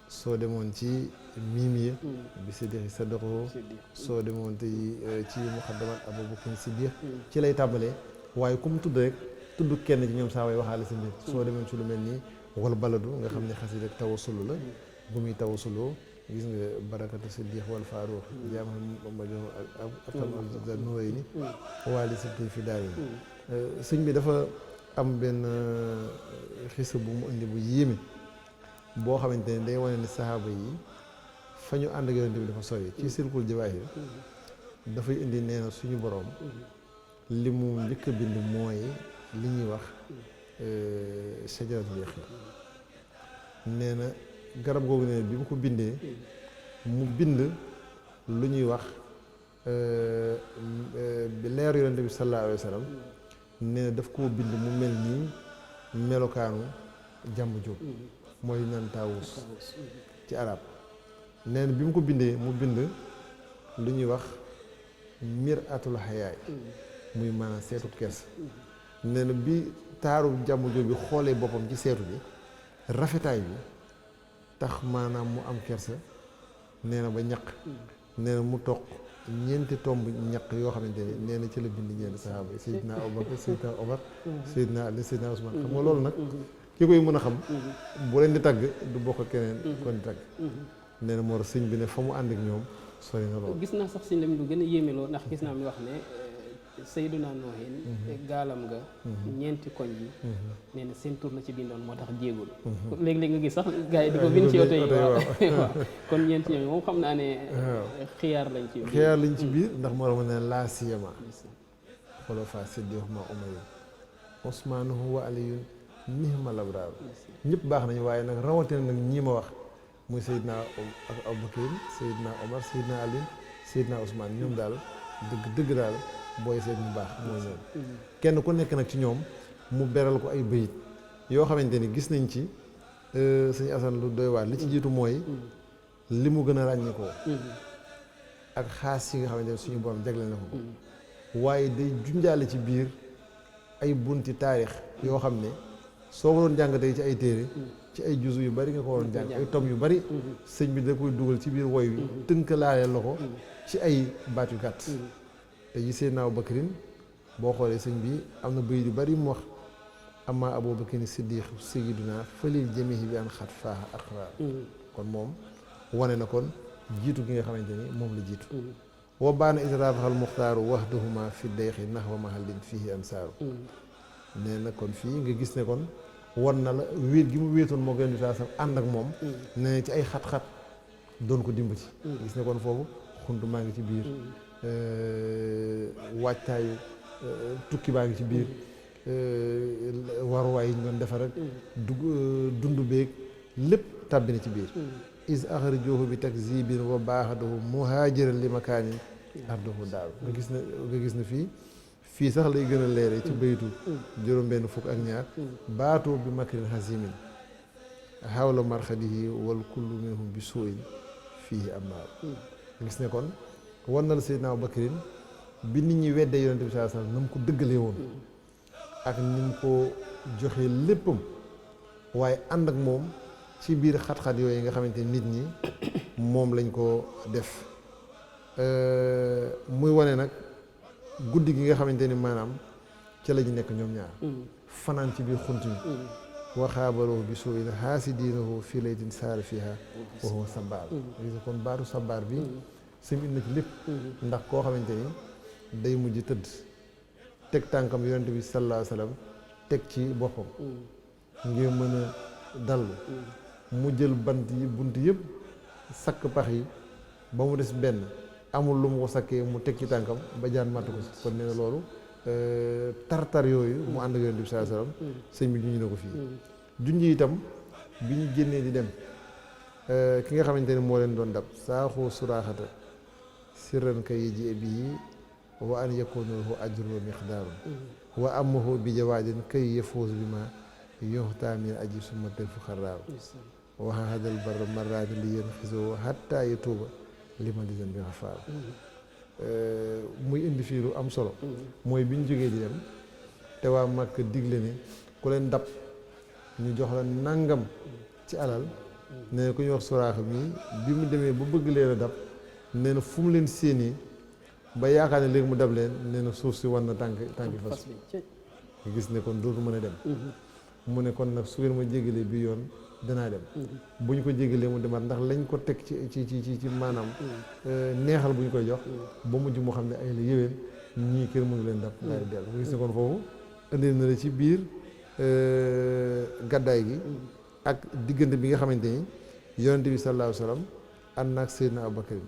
soo demoon ci miimiya bi siddiqi sadaqahu soo demoon te ci muqaddamat Abubakar Siddiq ci lay tàmbalee waaye ku mu tudd rek tudd kenn ci ñoom saa way waxaale sa mbir soo demoon ci lu mel nii wal baladu nga xam ne xasida ak tawassul la bu muy tawassuloo gis nga barakatu siddiq wal faaruq jaam ma jo ak ak nuuré ni waali sibti fi daal yi sëñ bi dafa am benn xisa bu mu indi bu yéeme boo xamante ne day wane ne saxaaba yi fa ñu ànd ak yonent bi dafa sori ci sirkul jawaahir dafay indi nee na suñu boroom li mu njëkk a bind mooy li ñuy wax sajaratul yaqin nee na garab googu nee bi mu ko bindee mu bind lu ñuy wax leeru yonent bi sallallahu alayhi wa sallam nee na daf koo bind mu mel nii melokaanu jàmb jóg mooy naan taawus ci arab nee na bi mu ko bindee mu bind lu ñuy wax miratul xayaay muy maanaam seetu kers nee na bi taaru jàmb jóg bi xoolee boppam ci seetu bi rafetaay bi tax maanaam mu am kersa nee na ba ñaq nee na mu toq ñeenti tomb ñaq yoo xamante ne nee na ci la bind ñeenti saxaaba yi Seydina Abubakar Seydina Omar Seydina Ali Seydina Ousmane xam nga loolu nag ki koy mën a xam bu leen di tagg du bokk ak keneen kon di tagg nee na moo tax sëñ bi ne fa mu ànd ak ñoom sori na loolu gis naa sax sëñ Lamine lu gën a yéeme loolu ndax gis naa mi wax ne Seydina Noohin gaalam nga ñeenti koñ yi nee na seen tur la ci bindoon moo tax jéegul léeg-léeg nga gis sax gars yi di ko bind ci oto yi waaw kon ñeenti ñooñu moom xam naa ne xiyaar lañ ci biir ndax moo tax ma ne laa siyama xulafa siddiqhuma Umayr Usmaan wa Aliyun nihmal abraar ñëpp baax nañu waaye nag rawatina nag ñii ma wax muy Seydina Abubakar Seydina Omar Seydina Ali Seydina Ousmane ñoom daal dëgg daal booy seet mu baax mooy ñoom kenn ku nekk nag ci ñoom mu beral ko ay bëyit yoo xamante ni gis nañ ci sëñ Asan lu doy waar li ci jiitu mooy li mu gën a ràññikoo ak xaas yi nga xamante ne suñu borom jagleel na ko waaye day junjaale ci biir ay bunti taarix yoo xam ne soo ko doon jàng tey ci ay téere ci ay juzu yu bari nga ko waroon jàng ay tom yu bari sëñ bi da koy dugal ci biir woy wi tënkalaaleel la ko ci ay baat yu gàtt te yi Seydina Abubakrin boo xoolee sëñ bi am na bëy yu bari mu wax amma Abubakrin siddiq sayyiduna falil jamihi bi an xat faaxa aqra kon moom wane na kon jiitu gi nga xamante ni moom la jiitu wa baana israfaxal muxtaaru wahdahuma fi dayxi naxwa mahallin fihi ansaaru nee na kon fii nga gis ne kon wan na la wéet gi mu wéetoon moo gën di sax ànd ak moom nee ci ay xat-xat doon ko dimb ci gis ne kon foofu xuntu maa ngi ci biir waajtaayu tukki baa ngi ci biir waruwaay yi ñu doon defar rek dund beeg lépp tàbbi na ci biir is axrajuhu bi takzibin wa baaxaduhu muhaajiran li makaanin arduhu daaru nga gis na fii sax lay gën a leere ci baytu juróom-benn fukk ak ñaar baatu bi makrin hasimin hawla marxadihi wal kullu minhum bi suuin fii amaar gis ne kon wan na la Seydina Abubakrin bi nit ñi weddee yonent bi sallallahu alayhi wasallam na mu ko dëggalee woon ak ni mu ko joxee léppam waaye ànd ak moom ci biir xat-xat yooyu nga xamante nit ñi moom lañ ko def muy wane nag guddi gi nga xamante ni maanaam ca la ñu nekk ñoom ñaar fanaan ci biir xunt mi waxaabaroo bi soo ina haasidiinahu fii laytin saara fiha wa huwa sabaar gis kon baatu sabaar bi sëñ bi na ci lépp ndax koo xamante ni day mujj tëdd teg tànkam yonent bi sallallahu alayhi wa sallam teg ci boppam ngir mën a dallu mu jël bunt yëpp sakk pax yi ba mu des benn amul lu mu ko sakkee mu teg ci tànkam ba jaan màtt ko si kon nee na loolu tartar yooyu mu ànd ak yonent bi sallallahu alayhi wasallam sëñ bi junj na ko fii junj itam bi ñu génnee di dem ki nga xamante ne moo leen doon dab saaxoo suraaxata sirran kay ji bii wa an yakunu lahu ajrun wa miqdaarun wa amahu bi jawaadin kay yafuuz bi ma yoxtaa min aji summa tel fu xarraaru waxa hadal bar marraati li yéen xisoo hatta yatuuba li ma di bi xafaar muy indi fii lu am solo mooy bi ñu jógee di dem te waa Màkka digle ne ku leen dab ñu jox la nangam ci alal nee na ku ñuy wax Suraaxa mii bi mu demee ba bëgg leen a dab nee na fu mu leen séenee ba yaakaar ne léegi mu dab leen nee na suuf si wan na tànki fas nga gis ne kon dootu mën a dem mu ne kon nag su ngeen ma jégalee bi yoon danaa dem bu ñu ko jégalee mu demaat ndax lañ ko teg ci maanaam neexal bu ñu koy jox ba mujj moo xam ne ay la yéwén ñii kër mënu leen dab daal di dellu nga gis ne kon foofu indi na la ci biir gàddaay gi ak diggante bi nga xamante ni yonente bi sallallahu alayhi wa sallam ànd naag Seydina Abubakar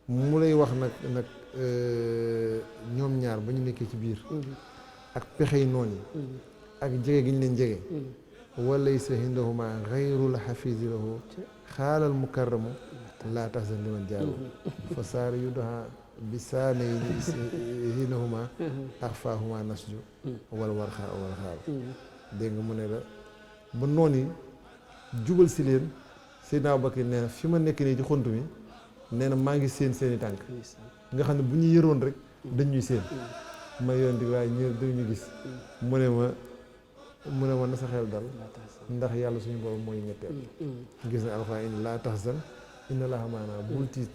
mu lay wax nag ñoom ñaar ba ñu nekkee ci biir ak pexey noon yi ak jege gi ñu leen jege walaysa hindahuma gayrul xafiisi lahu xaalal mukarramu laa tahzan liman jaaru fa saara yudaha bi saanay hinahuma axfaahuma nasju wal warxa wal xaaru dégg nga mu ne la ba noon yi jubal si leen Seydina Abubakar nee na fi ma nekk nii ci xont mi nee na maa ngi séen seeni tànk nga xam ne bu ñu yëroon rek dañuy séen ma yoon di waaye ñëw dañu gis mu ne ma na sa xel dal ndax yàlla suñu borom mooy ñetteel gis na alxuraan indi laa tahzan inna Allaaha ma'anaa bul tiit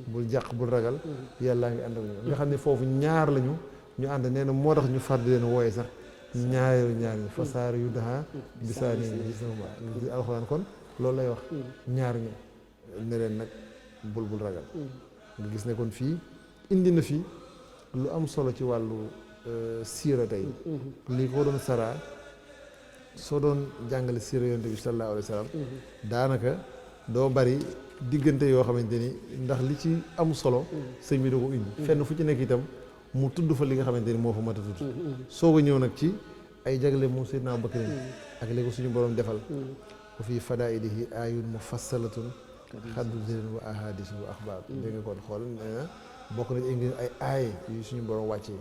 bul jàq bul ragal yàllaa ngi ànd ak ñu nga xam ne foofu ñaar lañu ñu ànd nee na moo tax ñu far di leen wooye sax ñaar ñi fasaar yu daha bisaani gis na alxuraan kon loolu lay wax ñaar ñi ne leen nag bul ragal nga gis ne kon fii indi na fi lu am solo ci wàllu siira tey li ko doon saraa soo doon jàngale siira yonent bi sallallahu alayhi wa sallam daanaka doo bari diggante yoo xamante ni ndax li ci am solo sëñ bi da ko indi fenn fu ci nekk itam mu tudd fa li nga xamante ni moo fa mat a tudd soog a ñëw nag ci ay jagle moom Seydina Abubakar ak li ko suñu borom defal wa fii fadaa'ilihi aayun mufassalatun xaddu zirin wa ahadis wa axbaar dégg nga kon xool nee na bokk na ci ay aay yu suñu borom wàccee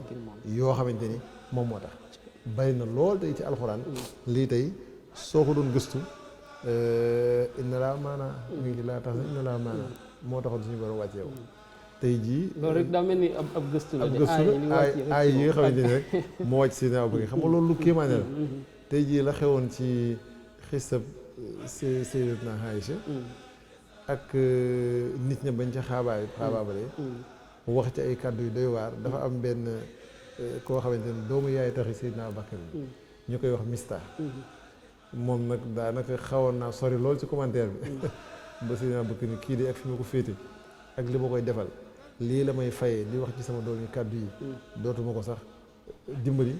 yoo xamante ni moom moo tax bari na lool tey ci alxuraan lii tey soo ko doon gëstu inna laa maanaa mi ngi laa tax inna laa maanaa moo taxoon suñu borom wàccee wu tey jii loolu rek daa mel ni ab gëstu la aay yi nga xamante ni rek moo wàcc si naaw bëgg xam nga loolu lu kéemaane la tey jii la xewoon ci xisab Sayyidatuna Aïcha ak nit ña bañ ca xaabaabale wax ci ay kàddu yu doy waar dafa am benn koo xamante ni doomu yaay taxi Seydina Abubakar ñu koy wax Mista moom nag daanaka xawoon naa sori lool ci commentaire bi ba Seydina Abubakar ni kii de ak fi ma ko féete ak li ma koy defal lii la may fayee di wax ci sama doom yi kàddu yi dootuma ko sax dimbali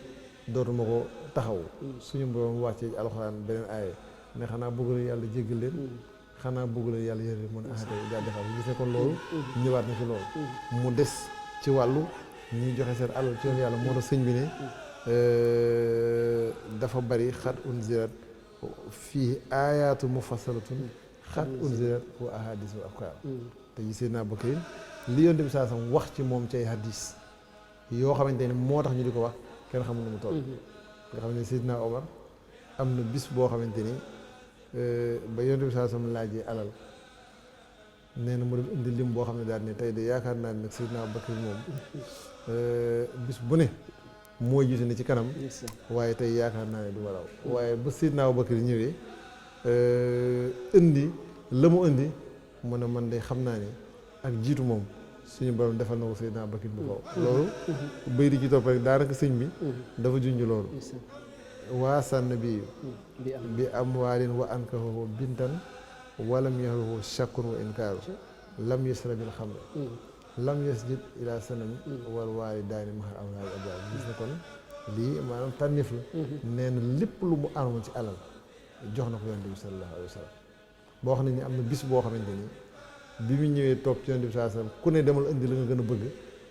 dootuma ko taxaw suñu borom wàccee ci alxuraan beneen aaye ne xanaa bëgg la yàlla jéggal leen xanaa bëgg la yàlla yërë mën a axate daa defal gis ne kon loolu ñëwaat na ci loolu mu des ci wàllu ñuy joxe seen alal ci yoon yàlla moo tax sëñ bi ne dafa bari xat unzirat fii aayaatu mufassalatun xat unzirat wa ahadis wa afkaar te yi Seydina Abubakar li yonent bi saa sam wax ci moom ci ay hadis yoo xamante ne moo tax ñu di ko wax kenn xamul nu mu toll nga xam ne Seydina Omar am na bis boo xamante ni ba yonent bi saa sam laajee alal nee na mu dem indi lim boo xam ne daal ne tey de yaakaar naa ne nag Seydina Abubakar moom bis bu ne mooy jiite ne ci kanam waaye tey yaakaar naa ne du ma raw waaye ba Seydina Abubakar ñëwee indi la mu indi mu ne man de xam naa ne ak jiitu moom suñu borom defal na ko Seydina Abubakar bu kaw loolu bay di ci topp rek daanaka sëñ bi dafa junj loolu waasann bi bi amwaalin wa ankahu bintan walam yaxruhu shakkun wa inkaaru lam yasrabil xamra lam yasjid ila sanami wal waalidaani mahal awlaadi abwaab gis na kon lii maanaam tànnif la nee na lépp lu mu amoon ci alal jox na ko yonent bi sallallahu alayhi wa sallam boo xam ne ni am na bis boo xamante ni bi mu ñëwee toog ci yonent bi sallallahu alayhi wa sallam ku ne demal indi la nga gën a bëgg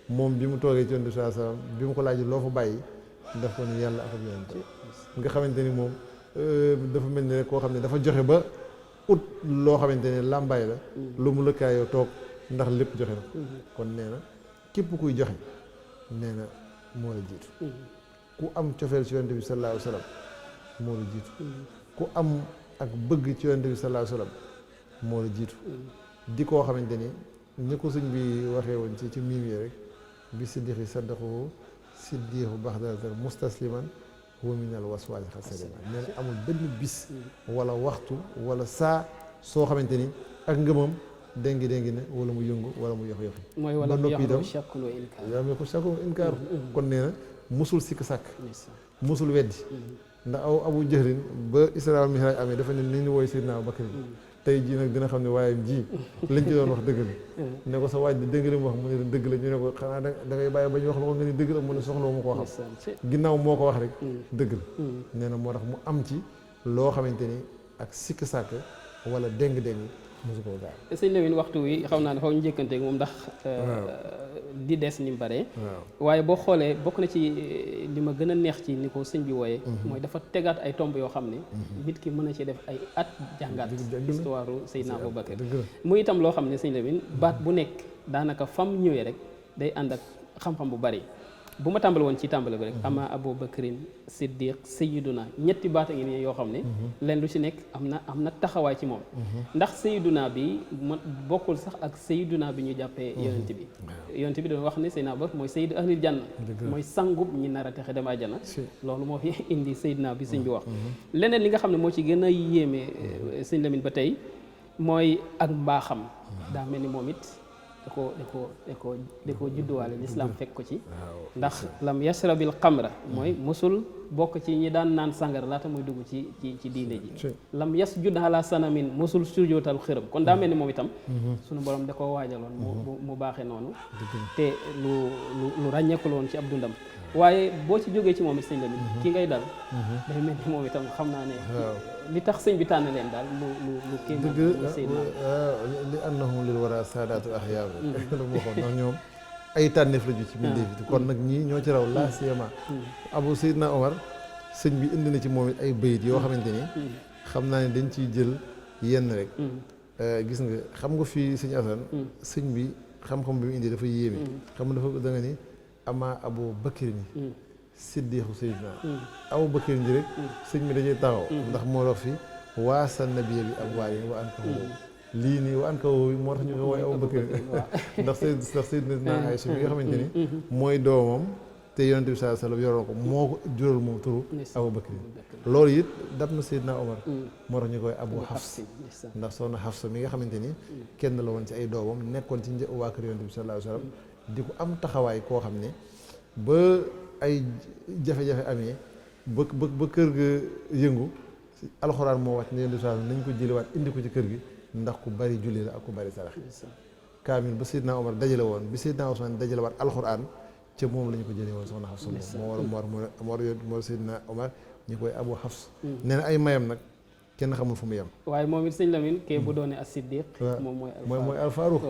moom bi mu toogee ci yonent bi sallallahu alayhi wa sallam bi mu ko laajee loo fa bàyyi daf ko ni yàlla ak yonent nga xamante ni moom dafa mel ni rek koo xam ne dafa joxe ba ut loo xamante ne làmbaay la lu mu lëkkaayoo toog ndax lépp joxe na kon nee na képp kuy joxe nee na moo la jiitu ku am cofeel ci yonent bi sallallahu alayhi wa sallam moo la jiitu ku am ak bëgg ci yonent bi sallallahu alayhi wa sallam moo la jiitu di koo xamante ni ñi ko sëñ bi waxee woon ci miim yi rek bi siddiqi saddaqahu siddiqu baxdalatar mustasliman wa minal waswaasi xasalima nee na amul benn bis wala waxtu wala saa soo xamante ni ak ngëmam déngi ne wala mu yëngu wala mu yox yoxi mooy wala mu yaxlu shakkul wa inkaar yaa ma ko shakkul inkaar kon nee na musul sikk sàkk musul weddi ndax abu jëhlin ba isra mihraj amee dafa ne ni ñu wooy Seydina Abu Bakar tey jii nag dina xam ne waayam ji lañ ci doon wax dëgg la ne ko sa waaj di dëgg la mu wax mu ne dëgg la ñu ne ko xanaa da ngay bàyyi ba ñu wax la ko nga ni dëgg la mu ne soxla mu koo xam ginnaaw moo ko wax rek dëgg la nee na moo tax mu am ci loo xamante ni ak sikk sàkk wala déng-déng mosu koo gaar sëñ Lamine waxtu wi xam naa ne xaw ñu njëkkanteeg moom ndax di des ni mu bare waaye boo xoolee bokk na ci li ma gën a neex ci ni ko sëñ bi wooyee mooy dafa tegaat ay tomb yoo xam ne nit ki mën na ci def ay at jàngaat histoire Seydina Abou Bakar muy itam loo xam ne sëñ Lamine baat bu nekk daanaka fam ñëwee rek day ànd ak xam-xam bu bari bu ma tàmbali woon ci tàmbali bi rek ama Abou Bakrin Siddiq Sayyiduna ñetti baat a ngi nii yoo xam ne leen lu ci nekk am na taxawaay ci moom ndax Sayyiduna bi ma bokkul sax ak Sayyiduna bi ñu jàppee yonent bi doon wax ne Seydina Abou Bakar mooy Sayyidu ahlil janna mooy sangub ñi nar a texe dem àjjana loolu moo fi indi Sayyiduna bi sëñ bi wax leneen li nga xam ne moo ci gën a yéeme sëñ Lamine ba tey mooy ak mbaaxam daa mel ni moom it da ko judduwaale lislaam fekk ko ci ndax lam yashrabil xamra mooy mosul bokk ci ñi daan naan sàngara laata muy dugg ci diine ji lam yasjud ala sanamin mosul sujootal xërëm kon daa mel ni moom itam suñu borom da ko waajaloon mu baaxee noonu te lu ràññeeku la woon ci ab dundam waaye boo ci jógee ci moom it sëñ Lamine ki ngay dal day mel ni moom itam xam naa ne li tax sëñ bi tànn leen daal lu kii li annahum lil wara saadaatu ahyaar la mu waxoon ndax ñoom ay tànneef la ju ci mbindéef yi kon nag ñii ñoo ci raw la siyama abu Seydina Omar sëñ bi indi na ci moom it ay bayit yoo xamante ni xam naa ne dañ ciy jël yenn rek gis nga xam nga fii sëñ Asan sëñ bi xam-xam bi mu indi dafa yéeme xam nga dafa da nga ni ama Abu Bakr ni siddiqu Seydina Abu Bakr ji rek sëñ bi dajee taxaw ndax moo wax fi waasa nabiya bi ak waaye wa an kaw lii nii wa an kaw moo tax ñu ko wooye Abu Bakr ndax Seydina Aysa bi nga xamante ni mooy doomam te yonent bi sallallahu alayhi wasallam yoroon ko moo ko jural moom turu Abu Bakr loolu it dab na Seydina Omar moo tax ñu koy Abu Hafs ndax soxna Hafsa mi nga xamante ni kenn la woon ci ay doomam nekkoon ci waa kër yonent bi sallallahu alayhi wasallam di ko am taxawaay koo xam ne ba ay jafe-jafe amee ba kër ga yëngu alxuraan moo wàcc ne yonent bi sallallahu nañ ko jëliwaat indi ko ci kër gi ndax ku bari julli la ak ku bari sarax kaamil ba Seydina Omar dajale woon bi Seydina Ousmane dajale waat alxuraan ca moom la ñu ko jëlee woon soxna Hafsa moom moo Seydina Omar ñu koy Abu Hafs nee na ay mayam nag kenn xamul fu mu yem waaye moom it sëñ Lamine kee bu doone as-Siddiq moom mooy al-Faruq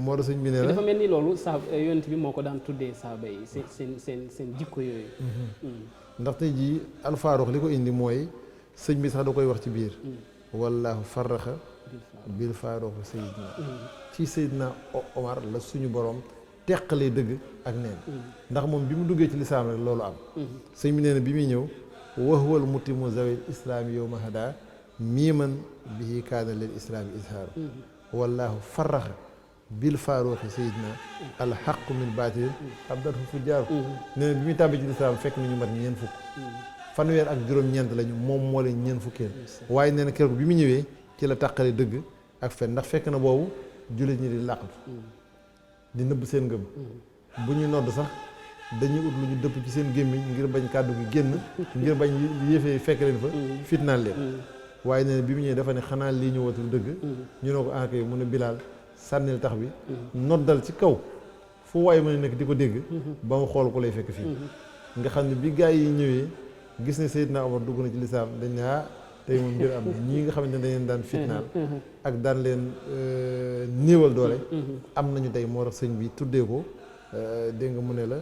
moo tax sëñ bi nee na dafa mel ni loolu yonent bi moo ko daan tuddee saaba yi seen jikko yooyu ndax tey jii al-Faruq li ko indi mooy sëñ bi sax da koy wax ci biir wallaahu farraxa bil Faruq Seydina ci Seydina Omar la suñu borom teqalee dëgg ak neen ndax moom bi mu duggee ci lislaam rek loolu am sëñ bi nee na bi muy ñëw wahwal mutimu zawil islaami yow ma hada miiman bihi kaana lil islaami izhaaru wallaahu farraxa bil faaruuxi sayidina alxaqu min baatil abdatu fujjaaru nee na bi muy tàbbi ci lislaam fekk na ñu mat ñeent fukk fanweer ak juróom-ñeent lañu moom moo leen ñeent fukkeel waaye nee na keroog bi mu ñëwee ci la tàqale dëgg ak fen ndax fekk na boobu jullit ñi di làqatu di nëbb seen ngëm bu ñuy nodd sax dañuy ut lu ñu dëpp ci seen gémmiñ ngir bañ kàddu gi génn ngir bañ yëfee fekk leen fa fitnaan leen waaye nee na bi mu ñëwee dafa ne xanaa lii ñu watul dëgg ñu ne ko akay mu ne Bilaal sànnil tax bi noddal ci kaw fu waaye mën a nekk di ko dégg ba mu xool ko lay fekk fii nga xam ne bi gaa yi ñëwee gis ne Seydina Omar dugg na ci lislaam dañ ne tey moom mbir am ñii nga xamante ne dañ leen daan fitnaal ak daan leen néewal doole am nañu tey moo tax sëñ bi tuddee ko dégg nga mu ne la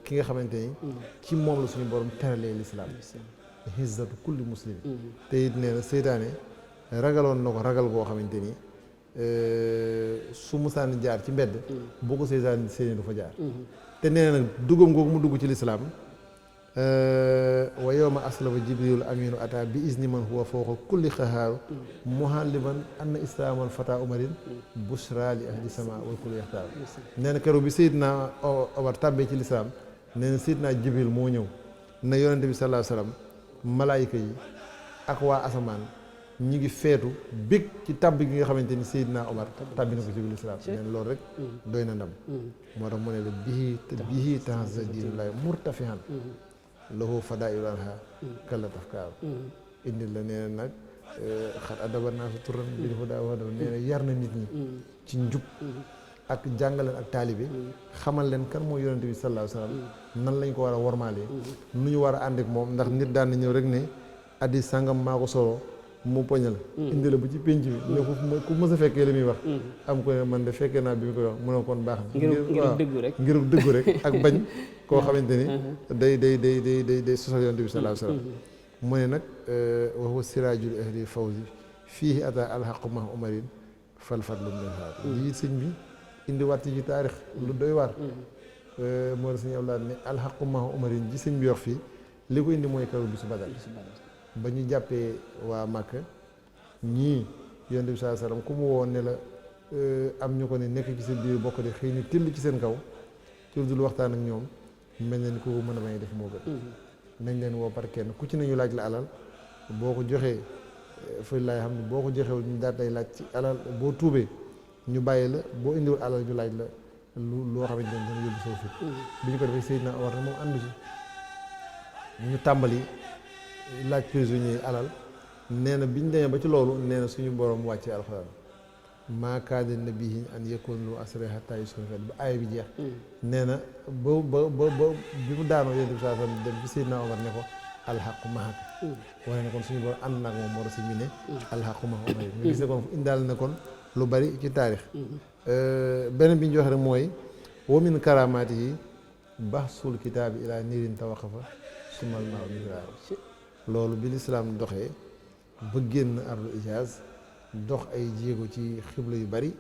ki nga xamante ni ci moom la suñu borom teralee lislaam hizzatu kulli muslim te it nee na seytaane ragaloon na ko ragal goo xamante ni su musaan jaar ci mbedd boo ko seytaane seeni du fa jaar te nee na nag duggam googu mu dugg ci lislaam wa yawma aslama jibril aminu ata bi izni man huwa fawqa kulli xahaaru muhalliman anna islaamal fata umarin bushra li ahli sama wal kulli yaxtaaru nee na keroog bi Seydina Omar tàbbee ci lislaam nee na Seydina jibril moo ñëw ne yonente bi sallallahu alayhi wasallam malaayika yi ak waa asamaan ñi ngi feetu bég ci tàbbi gi nga xamante ni Seydina Omar tàbbi na ko ci biir lislaam nee na loolu rek doy na ndam moo tax mu ne la bihi tahazza diinullahi murtafihan lahu fadaailu anha kalla tafkaaru indi la nee na nag xat adaba naa su turan bi dafa daa wax nee na yar na nit ñi ci njub ak jàngaleen ak taalibe xamal leen kan mooy yonente bi sallallahu alayhi wasallam nan lañ ko war a wormaalee nu ñu war a ànd ak moom ndax nit daan na ñëw rek ne addi sàngam maa ko solo mu poñal indi la bu ci pénc bi ne ku mës a fekkee li muy wax am ko ne man de fekkee naa bi mu koy wax mu ne kon baax na ngir dëggu rek ak bañ koo xamante ni day sosal yonente bi sallallahu alayhi wasallam mu ne nag wa huwa siraajul ahli fawzi fiihi ata alhaqu ma umarin fal fadlu min haat lii sëñ bi indi waat ci taarix lu doy waar moo la sëñ Abdoulaye ne alhaqu ma umarin ji sëñ bi wax fii li ko indi mooy kaw bisu Badar ba ñu jàppee waa Màkka ñii yonent bi sallallahu alayhi wasallam ku mu woon ne la am ñu ko ne nekk ci seen biir bokk de xëy ni till ci seen kaw ci lu dul waxtaan ak ñoom mel na ni ku mën a may def moo gën nañ leen woo par kenn ku ci nañu laaj la alal boo ko joxee fa laay xam ne boo ko joxewul ñu daal day laaj ci alal boo tuubee ñu bàyyi la boo indiwul alal ñu laaj la loo xamante ne dana yóbbu soo fit bi ñu ko defee Seydina Omar na moom àndu ci ñu tàmbali laaj prisonnier alal nee na bi ñu demee ba ci loolu nee na suñu borom wàccee alxuraan maa kaana nabiyyin an yakuna lahu asra hattaa yushrika ba aaya bi jeex nee na ba bi mu daanoo yonent bi saa sallam dem ci Seydina Omar ne ko alxaqu mahak wane ne kon suñu borom ànd naag moom moo tax ñu ne alxaqu mahak Omar ñu gis ne kon indaal na kon lu bari ci taarix beneen bi ñu joxe rek mooy wa min karaamaatihi bahsul kitaabi ilaa niirin tawaqafa sumal maaw migraar loolu bi lislaam doxee ba génn ardul ijaaz dox ay jéego ci xibla yu bari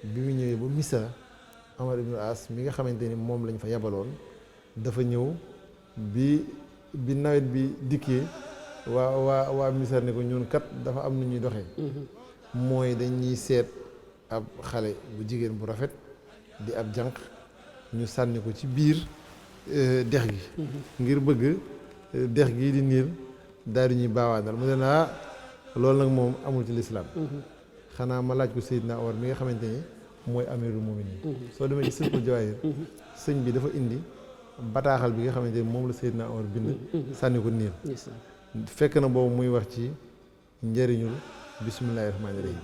bi mu ñëwee ba Misra Amar ibn As mi nga xamante ni moom lañ fa yabaloon dafa ñëw bi nawet bi dikkee waa Misra ne ko ñun kat dafa am nu ñuy doxee mooy dañuy seet ab xale bu jigéen bu rafet di ab jànq ñu sànni ko ci biir dex gi ngir bëgg dex gi di niir daal di ñuy baawaanal mu ne loolu nag moom amul ci lislaam xanaa ma laaj ko Seydina Omar mi nga xamante ni mooy amirul muminin soo demee ci Silkul Jawaahir sëñ bi dafa indi bataaxal bi nga xamante ni moom la Seydina Omar bind sànni ko niir fekk na boobu muy wax ci njëriñul bismillahi rahmaani rahim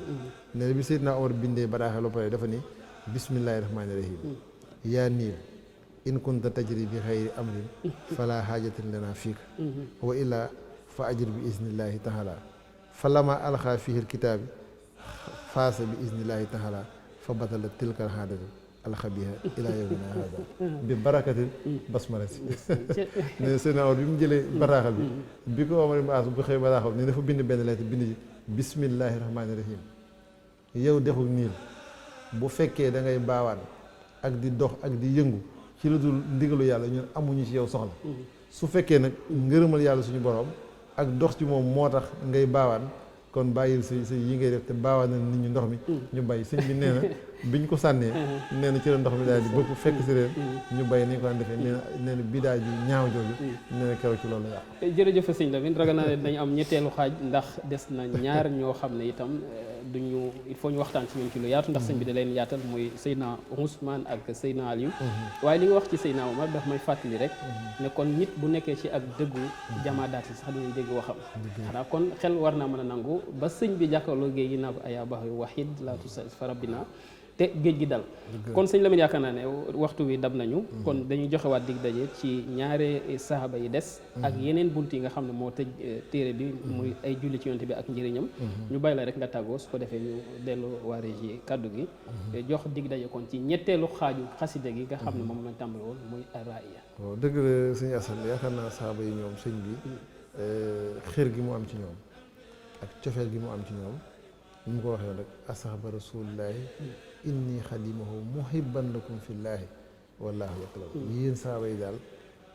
ne na bi Seydina Omar bindee bataaxal ba pare dafa ni bismillahi rahmaani rahim yaa niir in kunta tajri bi xayri amrin fala xaajatin lana fiika wa illaa fa ajir bi iznillahi taala fa lama alxaa fihi lkitaabi faasa bi iznillahi taala fa batala tilka alxaadatu alxabiha ila yawmina hada bi barakatil basmalati ne Seydina Omar bi mu jëlee bataaxal bi ko Omar ibn As bu xëy bataaxal ne dafa bind benn lettre bind ci bismillahi rahmaani rahim yow dexul niil bu fekkee da ngay baawaan ak di dox ak di yëngu ci lu dul ndigalu yàlla ñun amuñu ci yow soxla su fekkee nag ngërëmal yàlla suñu borom ak dox ci moom moo tax ngay baawaan kon bàyyil sa yi ngay def te baawaan na nit ñi ndox mi ñu bàyyi sëñ bi nee na biñ ko sànnee nee na ci la ndox mi daal di bëgg fekk si leen ñu bàyyi ni ñu ko daan defee nee na bidaa ji ñaaw jooju nee na keroog ci loolu la yàqu. jërëjëf sëñ Lamine ragal naa ne dañu am ñetteelu xaaj ndax des na ñaar ñoo xam ne itam duñu il faut ñu waxtaan ci ñoom ci lu yaatu ndax sëñ bi da leen yaatal muy Seydina Ousmane ak Seydina Aliou waaye li nga wax ci Seydina Omar daf may fàttali rek ne kon nit bu nekkee ci ak dëggu jamaadaat yi sax dañuy dégg waxam xanaa kon xel war naa mën a nangu ba sëñ bi jàkkaarloo géej gi naa ko ayaa baax wahid laa tusa fa rabbina te géej gi dal kon sëñ Lamine yaakaar naa ne waxtu wi dab nañu kon dañuy joxewaat dig daje ci ñaare saxaaba yi des ak yeneen bunt yi nga xam ne moo tëj téere bi muy ay julli ci yonent bi ak njëriñam ñu bàyyi la rek nga tàggoo su ko defee ñu dellu waaree ci kàddu gi jox dig daje kon ci ñetteelu xaaju xaside gi nga xam ne moom lañ tàmbali woon muy araaya. waaw dëgg la sëñ Assane yaakaar naa saxaaba yi ñoom sëñ bi xër gi mu am ci ñoom ak cofeel gi mu am ci ñoom ni mu ko waxee rek asahaba rasulillahi inni xadimahu muhibban lakum fillahi wallahu yaqlamu yéen saaba yi daal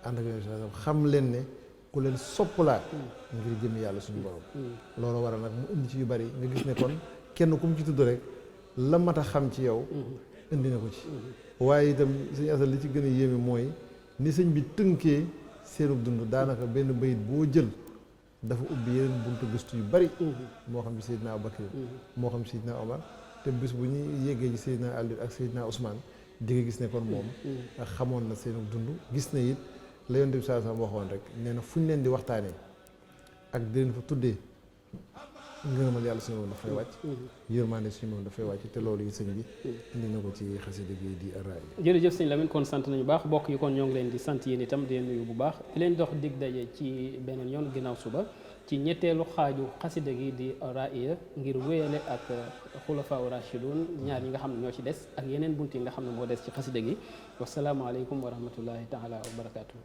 ànd ak yéen xam leen ne ku leen sopp laa ngir jëm yàlla suñu borom loolu waral nag mu indi ci yu bari nga gis ne kon kenn ku mu ci tudd rek la mat a xam ci yow indi na ko ci waaye itam sëñ Assane li ci gën a yéeme mooy ni sëñ bi tënkee seenub dund daanaka benn bayit boo jël dafa ubbi yeneen buntu gëstu yu bari moo xam ci Seydina Abubakar moo xam ci Seydina Omar te bis bu ñu yeggee ci Seydina Ali ak Seydina Ousmane di nga gis ne kon moom xamoon na seenub dund gis na it la Yonent bi sallallahu alayhi wasallam waxoon rek nee na fu ñu leen di waxtaanee ak di leen fa tuddee ngërëmal yàlla suñu moom dafay wàcc yërmande suñu moom dafay wàcc te loolu yi sëñ bi indi na ko ci xasida gi di Ar-Raaya. jërëjëf sëñ Lamine kon sant nañu baax bokk yi kon ñoo ngi leen di sant yéen itam di leen nuyu bu baax di leen dox dig daje ci beneen yoon ginnaaw suba ci ñetteelu xaaju xasida gi di Ar-Raaya ngir wéyale ak xulafaa rashidun ñaar ñi nga xam ne ñoo ci des ak yeneen bunt yi nga xam ne moo des ci xasida gi wasalaamaaleykum wa rahmatullahi taala wa barakaatu.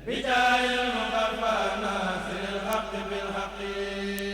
بجاه المخفى ناصر الحق بالحق